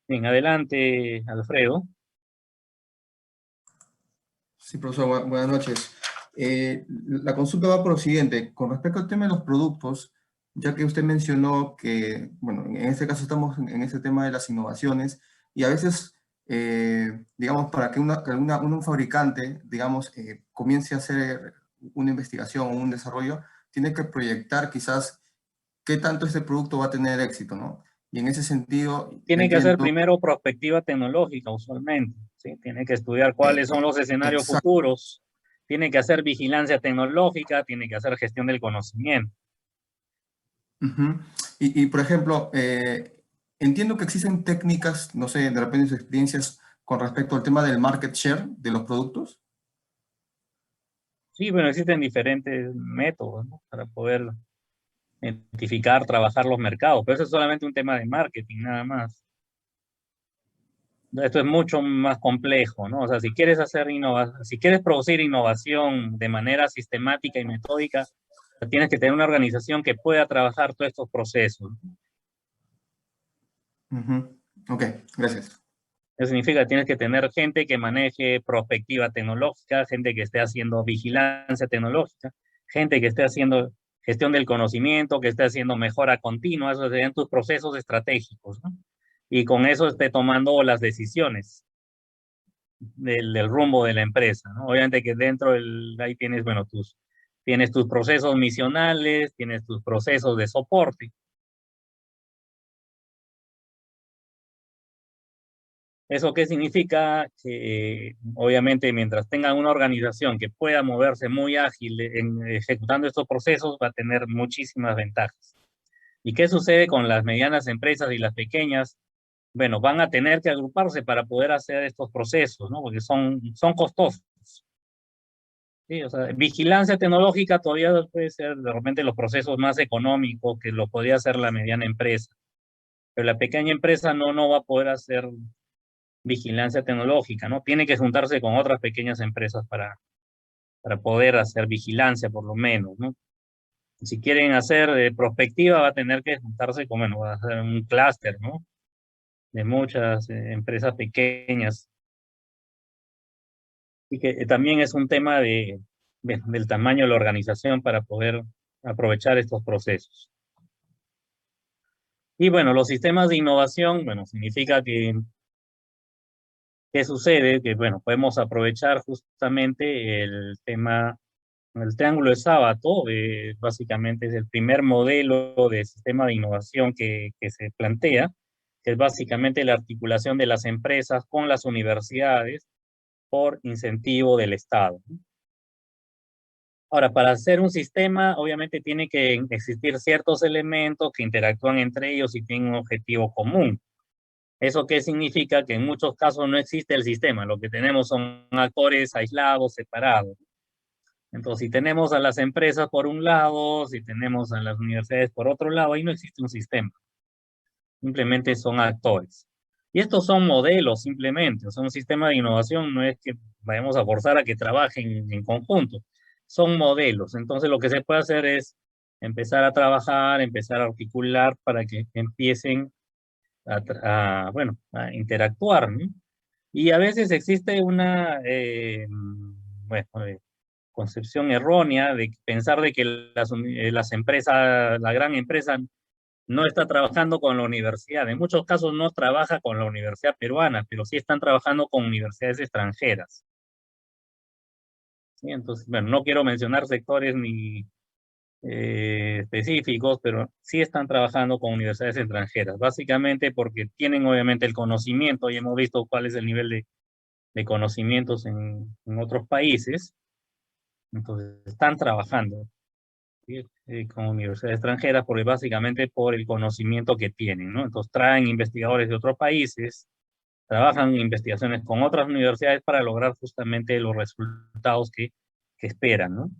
Bien, adelante, Alfredo. Sí, profesor, buenas noches. La consulta va por lo siguiente. Con respecto al tema de los productos, ya que usted mencionó que, bueno, en este caso estamos en este tema de las innovaciones, y a veces, digamos, para que un fabricante, digamos, comience a hacer una investigación o un desarrollo, tiene que proyectar quizás qué tanto este producto va a tener éxito, ¿no? Y en ese sentido, Tiene que hacer entiendo... primero prospectiva tecnológica, usualmente, ¿sí? Tiene que estudiar cuáles son los escenarios Exacto. futuros, tiene que hacer vigilancia tecnológica, tiene que hacer gestión del conocimiento. Ujú. Por ejemplo, entiendo que existen técnicas, no sé, de repente sus experiencias con respecto al tema del market share de los productos. Sí, bueno, existen diferentes métodos, ¿no? Para poder identificar, trabajar los mercados, pero eso es solamente un tema de marketing, nada más. Esto es mucho más complejo, ¿no? O sea, si quieres si quieres producir innovación de manera sistemática y metódica, tienes que tener una organización que pueda trabajar todos estos procesos. Ujú. Ok, gracias. Eso significa que tienes que tener gente que maneje prospectiva tecnológica, gente que esté haciendo vigilancia tecnológica, gente que esté haciendo gestión del conocimiento, que esté haciendo mejora continua, esos serían tus procesos estratégicos, ¿no? Y con eso esté tomando las decisiones del rumbo de la empresa, ¿no? Obviamente que dentro ahí tienes, bueno, tienes tus procesos misionales, tienes tus procesos de soporte. ¿Eso qué significa? Que obviamente mientras tengan una organización que pueda moverse muy ágil en ejecutando estos procesos, va a tener muchísimas ventajas. ¿Y qué sucede con las medianas empresas y las pequeñas? Bueno, van a tener que agruparse para poder hacer estos procesos, ¿no? Porque son costosos. Sí, o sea, vigilancia tecnológica todavía puede ser de repente los procesos más económicos que lo podría hacer la mediana empresa. Pero la pequeña empresa no va a poder hacer vigilancia tecnológica, ¿no? Tiene que juntarse con otras pequeñas empresas para poder hacer vigilancia, por lo menos, ¿no? Si quieren hacer prospectiva, va a tener que juntarse con, bueno, va a hacer un clúster, ¿no? de muchas empresas pequeñas. Y que también es un tema del tamaño de la organización para poder aprovechar estos procesos. Y bueno, los sistemas de innovación, bueno, significa que, ¿qué sucede? Que bueno, podemos aprovechar justamente el tema, el triángulo de Sábato, básicamente es el primer modelo de sistema de innovación que se plantea, que es básicamente la articulación de las empresas con las universidades por incentivo del Estado. Ahora, para hacer un sistema, obviamente tiene que existir ciertos elementos que interactúan entre ellos y tienen un objetivo común. ¿Eso qué significa? Que en muchos casos no existe el sistema. Lo que tenemos son actores aislados, separados. Entonces, si tenemos a las empresas por un lado, si tenemos a las universidades por otro lado, ahí no existe un sistema. Simplemente son actores. Y estos son modelos, simplemente. O sea, un sistema de innovación no es que vayamos a forzar a que trabajen en conjunto. Son modelos. Entonces, lo que se puede hacer es empezar a trabajar, empezar a articular para que empiecen bueno, a interactuar, ¿no? Y a veces existe una bueno, concepción errónea de pensar de que las empresas, la gran empresa no está trabajando con la universidad. En muchos casos no trabaja con la universidad peruana, pero sí están trabajando con universidades extranjeras. ¿Sí? Entonces, bueno, no quiero mencionar sectores ni específicos, pero sí están trabajando con universidades extranjeras, básicamente porque tienen obviamente el conocimiento y hemos visto cuál es el nivel de conocimientos en otros países, entonces están trabajando, ¿sí? Con universidades extranjeras porque básicamente por el conocimiento que tienen, ¿no? Entonces traen investigadores de otros países, trabajan en investigaciones con otras universidades para lograr justamente los resultados que esperan, ¿no?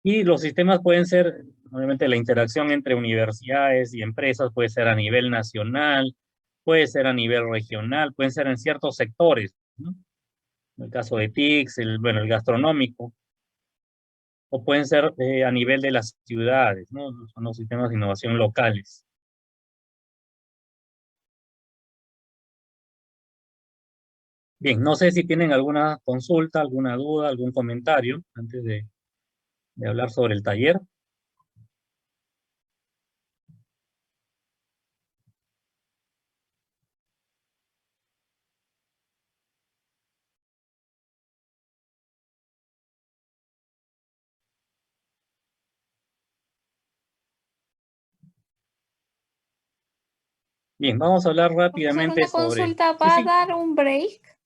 Y los sistemas pueden ser, obviamente, la interacción entre universidades y empresas puede ser a nivel nacional, puede ser a nivel regional, pueden ser en ciertos sectores, ¿no? En el caso de TICS, bueno, el gastronómico, o pueden ser a nivel de las ciudades, ¿no? Son los sistemas de innovación locales. Bien, no sé si tienen alguna consulta, alguna duda, algún comentario antes de hablar sobre el taller. Bien, vamos a hablar Profesor, rápidamente una sobre... consulta, Sí, ¿va a sí. dar un break?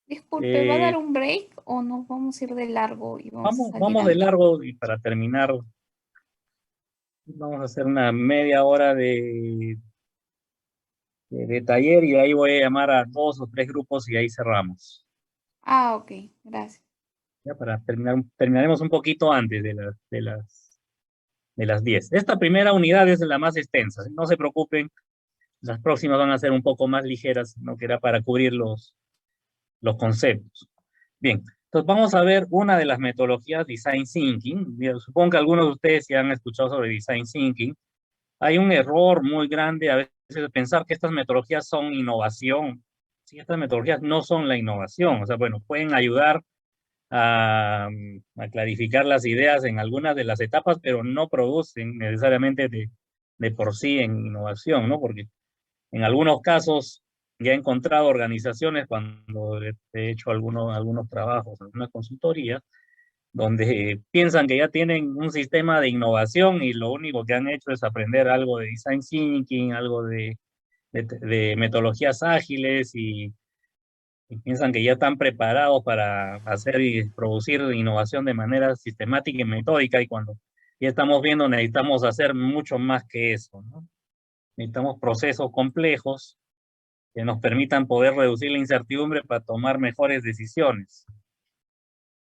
Disculpe, ¿va a dar Eh, un break o nos vamos a ir de largo y vamos a salir Vamos de antes? largo y para terminar, vamos a hacer una media hora de taller y ahí voy a llamar a 2 o 3 grupos y ahí cerramos. Ah, ok, gracias. Ya para terminaremos un poquito antes de las 10. Esta primera unidad es la más extensa, no se preocupen, las próximas van a ser un poco más ligeras, no que era para cubrir los conceptos. Bien, entonces vamos a ver una de las metodologías Design Thinking. Supongo que algunos de ustedes ya han escuchado sobre Design Thinking. Hay un error muy grande a veces de pensar que estas metodologías son innovación. Sí, estas metodologías no son la innovación. O sea, bueno, pueden ayudar a clarificar las ideas en algunas de las etapas, pero no producen necesariamente de por sí en innovación, ¿no? Porque en algunos casos ya he encontrado organizaciones cuando he hecho algunos trabajos, algunas consultorías, donde piensan que ya tienen un sistema de innovación y lo único que han hecho es aprender algo de design thinking, algo de metodologías ágiles y piensan que ya están preparados para hacer y producir innovación de manera sistemática y metódica y cuando ya estamos viendo necesitamos hacer mucho más que eso, ¿no? Necesitamos procesos complejos que nos permitan poder reducir la incertidumbre para tomar mejores decisiones.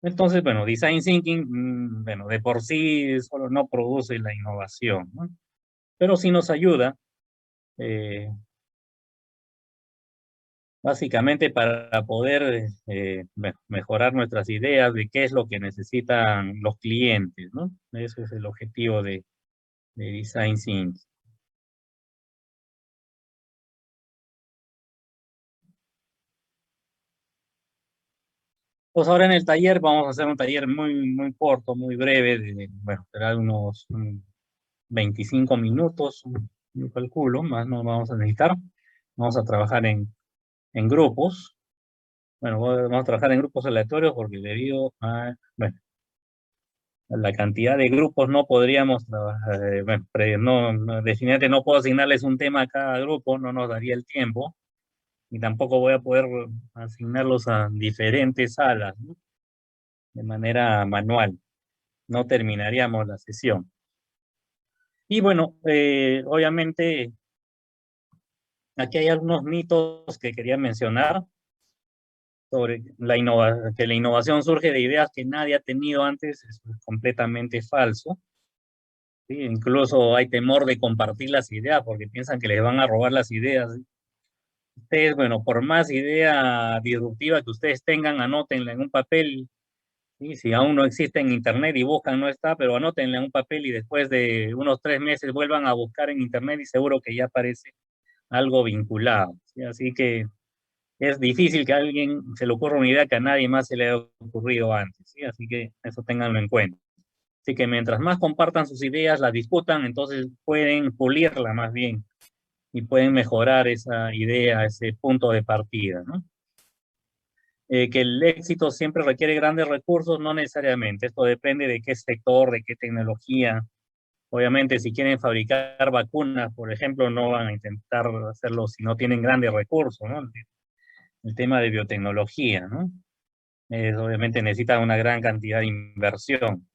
Entonces, bueno, Design Thinking, bueno, de por sí solo no produce la innovación, ¿no? Pero sí nos ayuda, básicamente para poder mejorar nuestras ideas de qué es lo que necesitan los clientes, ¿no? Ese es el objetivo de de Design Thinking. Pues ahora en el taller vamos a hacer un taller muy corto, muy breve, bueno, será de unos 25 minutos, yo calculo, más no vamos a necesitar. Vamos a trabajar en grupos. Bueno, vamos a trabajar en grupos aleatorios porque debido a, bueno, la cantidad de grupos no podríamos trabajar, bueno, definitivamente no puedo asignarles un tema a cada grupo, no nos daría el tiempo, y tampoco voy a poder asignarlos a diferentes salas, ¿no? De manera manual, no terminaríamos la sesión. Y bueno, obviamente, aquí hay algunos mitos que quería mencionar sobre que la innovación surge de ideas que nadie ha tenido antes. Eso es completamente falso. ¿Sí? Incluso hay temor de compartir las ideas porque piensan que les van a robar las ideas. ¿Sí? Ustedes, bueno, por más idea disruptiva que ustedes tengan, anótenla en un papel. ¿Sí? Si aún no existe en internet y buscan, no está, pero anótenla en un papel y después de unos 3 meses vuelvan a buscar en internet y seguro que ya aparece algo vinculado. ¿Sí? Así que es difícil que a alguien se le ocurra una idea que a nadie más se le haya ocurrido antes. ¿Sí? Así que eso ténganlo en cuenta. Así que mientras más compartan sus ideas, las discutan, entonces pueden pulirla más bien y pueden mejorar esa idea, ese punto de partida, ¿no? Que el éxito siempre requiere grandes recursos, no necesariamente. Esto depende de qué sector, de qué tecnología. Obviamente, si quieren fabricar vacunas, por ejemplo, no van a intentar hacerlo si no tienen grandes recursos, ¿no? El tema de biotecnología, ¿no? Obviamente necesita una gran cantidad de inversión.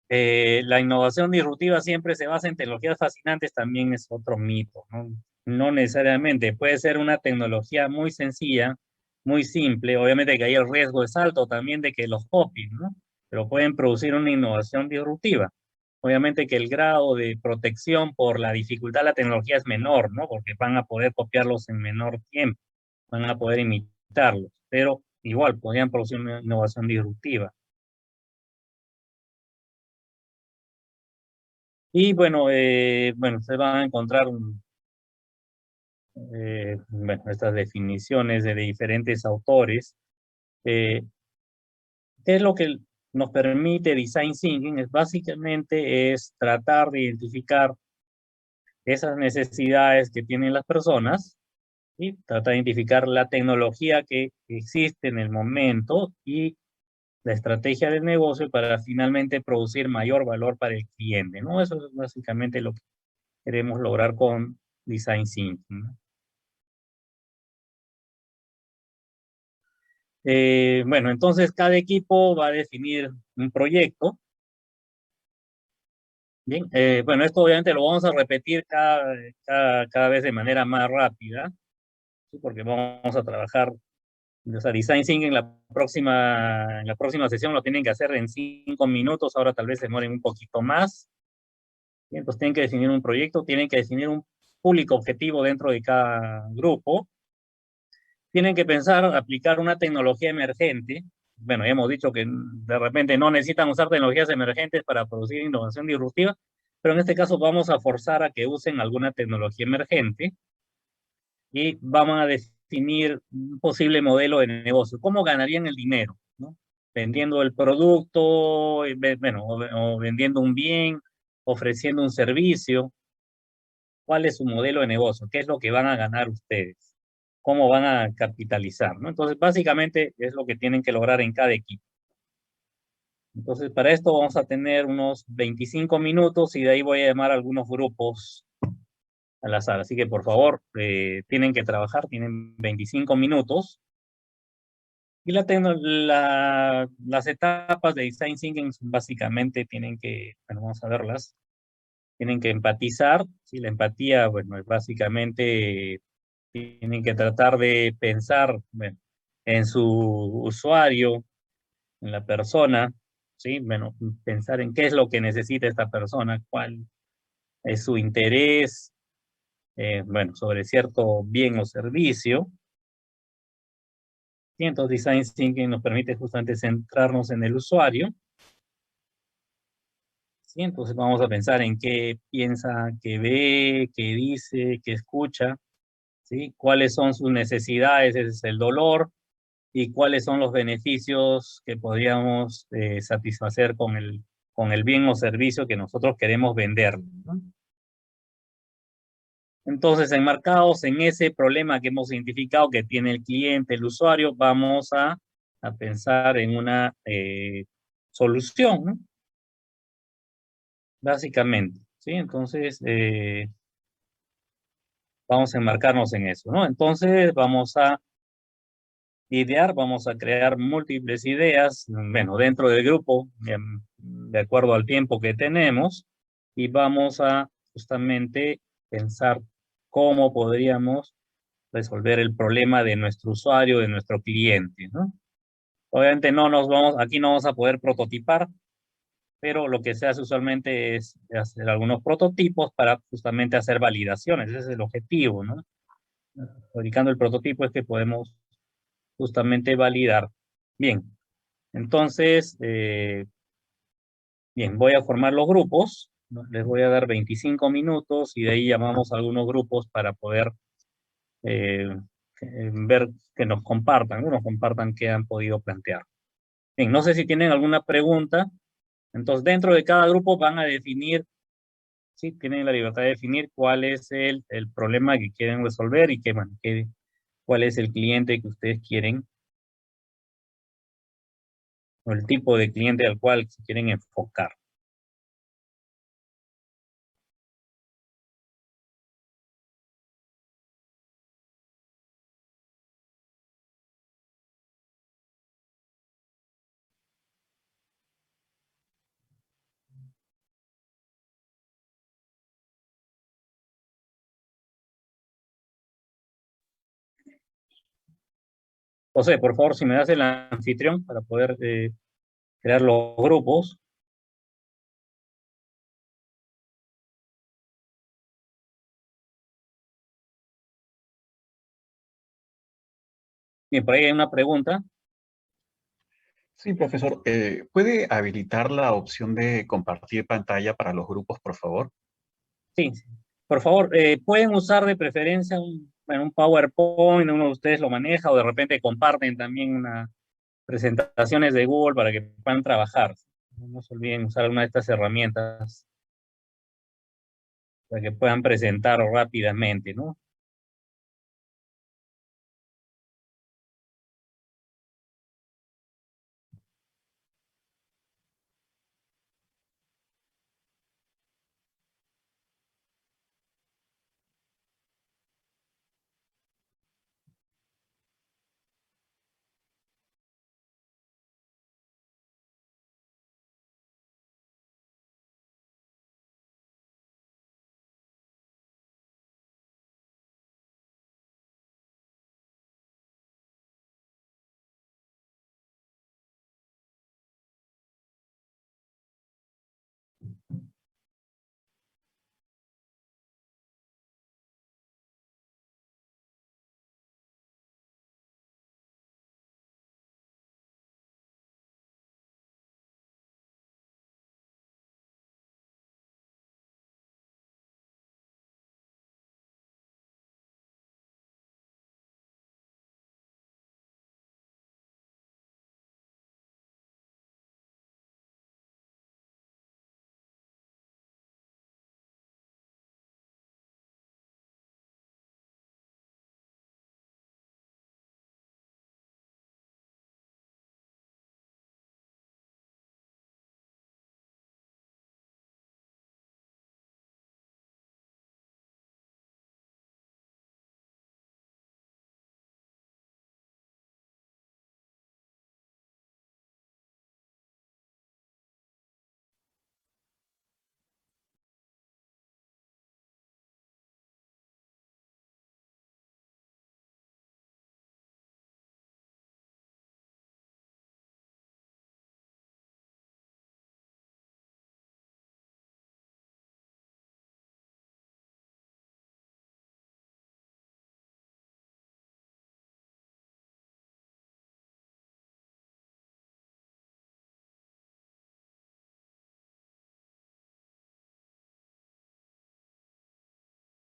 La innovación disruptiva siempre se basa en tecnologías fascinantes, también es otro mito, ¿no? No necesariamente, puede ser una tecnología muy sencilla, muy simple, obviamente que ahí el riesgo es alto también de que los copien, ¿no? Pero pueden producir una innovación disruptiva. Obviamente que el grado de protección por la dificultad de la tecnología es menor, ¿no? Porque van a poder copiarlos en menor tiempo, van a poder imitarlos, pero igual podrían producir una innovación disruptiva. Y bueno, ustedes van a encontrar bueno, estas definiciones de diferentes autores. ¿Qué es lo que nos permite Design Thinking? Básicamente es tratar de identificar esas necesidades que tienen las personas y tratar de identificar la tecnología que existe en el momento y la estrategia del negocio para finalmente producir mayor valor para el cliente, ¿no? Eso es básicamente lo que queremos lograr con Design Thinking, ¿no? Bueno, entonces cada equipo va a definir un proyecto. Bien, bueno, esto obviamente lo vamos a repetir cada vez de manera más rápida, ¿sí? Porque vamos a trabajar, o sea, Design Thinking en la próxima sesión lo tienen que hacer en 5 minutos, ahora tal vez se demoren un poquito más. Bien, entonces tienen que definir un proyecto, tienen que definir un público objetivo dentro de cada grupo. Tienen que pensar aplicar una tecnología emergente. Bueno, ya hemos dicho que de repente no necesitan usar tecnologías emergentes para producir innovación disruptiva, pero en este caso vamos a forzar a que usen alguna tecnología emergente y vamos a definir un posible modelo de negocio. ¿Cómo ganarían el dinero? ¿No? Vendiendo el producto, bueno, o vendiendo un bien, ofreciendo un servicio. ¿Cuál es su modelo de negocio? ¿Qué es lo que van a ganar ustedes? ¿Cómo van a capitalizar? ¿No? Entonces, básicamente es lo que tienen que lograr en cada equipo. Entonces, para esto vamos a tener unos 25 minutos y de ahí voy a llamar a algunos grupos a la sala. Así que, por favor, tienen que trabajar, tienen 25 minutos. Y las etapas de Design Thinking básicamente tienen que, bueno, vamos a verlas, tienen que empatizar. ¿Sí? La empatía, bueno, es básicamente tienen que tratar de pensar, bueno, en su usuario, en la persona, ¿sí? Bueno, pensar en qué es lo que necesita esta persona, cuál es su interés, bueno, sobre cierto bien o servicio. Y entonces Design Thinking nos permite justamente centrarnos en el usuario. ¿sí? Entonces vamos a pensar en qué piensa, qué ve, qué dice, qué escucha, ¿sí? Cuáles son sus necesidades, ese es el dolor, y cuáles son los beneficios que podríamos satisfacer con el bien o servicio que nosotros queremos vender, ¿no? Entonces, enmarcados en ese problema que hemos identificado que tiene el cliente, el usuario, vamos a pensar en una solución, ¿no? Básicamente, ¿sí? Entonces, vamos a enmarcarnos en eso, ¿no? Entonces, vamos a idear, vamos a crear múltiples ideas, bueno, dentro del grupo, de acuerdo al tiempo que tenemos, y vamos a justamente pensar cómo podríamos resolver el problema de nuestro usuario, de nuestro cliente, ¿no? Obviamente aquí no vamos a poder prototipar, pero lo que se hace usualmente es hacer algunos prototipos para justamente hacer validaciones, ese es el objetivo, ¿no? Fabricando el prototipo es que podemos justamente validar. Bien, entonces, bien, voy a formar los grupos, ¿no? Les voy a dar 25 minutos y de ahí llamamos a algunos grupos para poder ver que nos compartan qué han podido plantear. Bien, no sé si tienen alguna pregunta. Entonces, dentro de cada grupo van a definir, sí, tienen la libertad de definir cuál es el problema que quieren resolver y cuál es el cliente que ustedes quieren, o el tipo de cliente al cual se quieren enfocar. José, por favor, si me das el anfitrión para poder crear los grupos. Bien, por ahí hay una pregunta. Sí, profesor. ¿Puede habilitar la opción de compartir pantalla para los grupos, por favor? Sí, por favor, pueden usar de preferencia un PowerPoint, uno de ustedes lo maneja, o de repente comparten también unas presentaciones de Google para que puedan trabajar. No se olviden usar alguna de estas herramientas para que puedan presentar rápidamente, ¿no?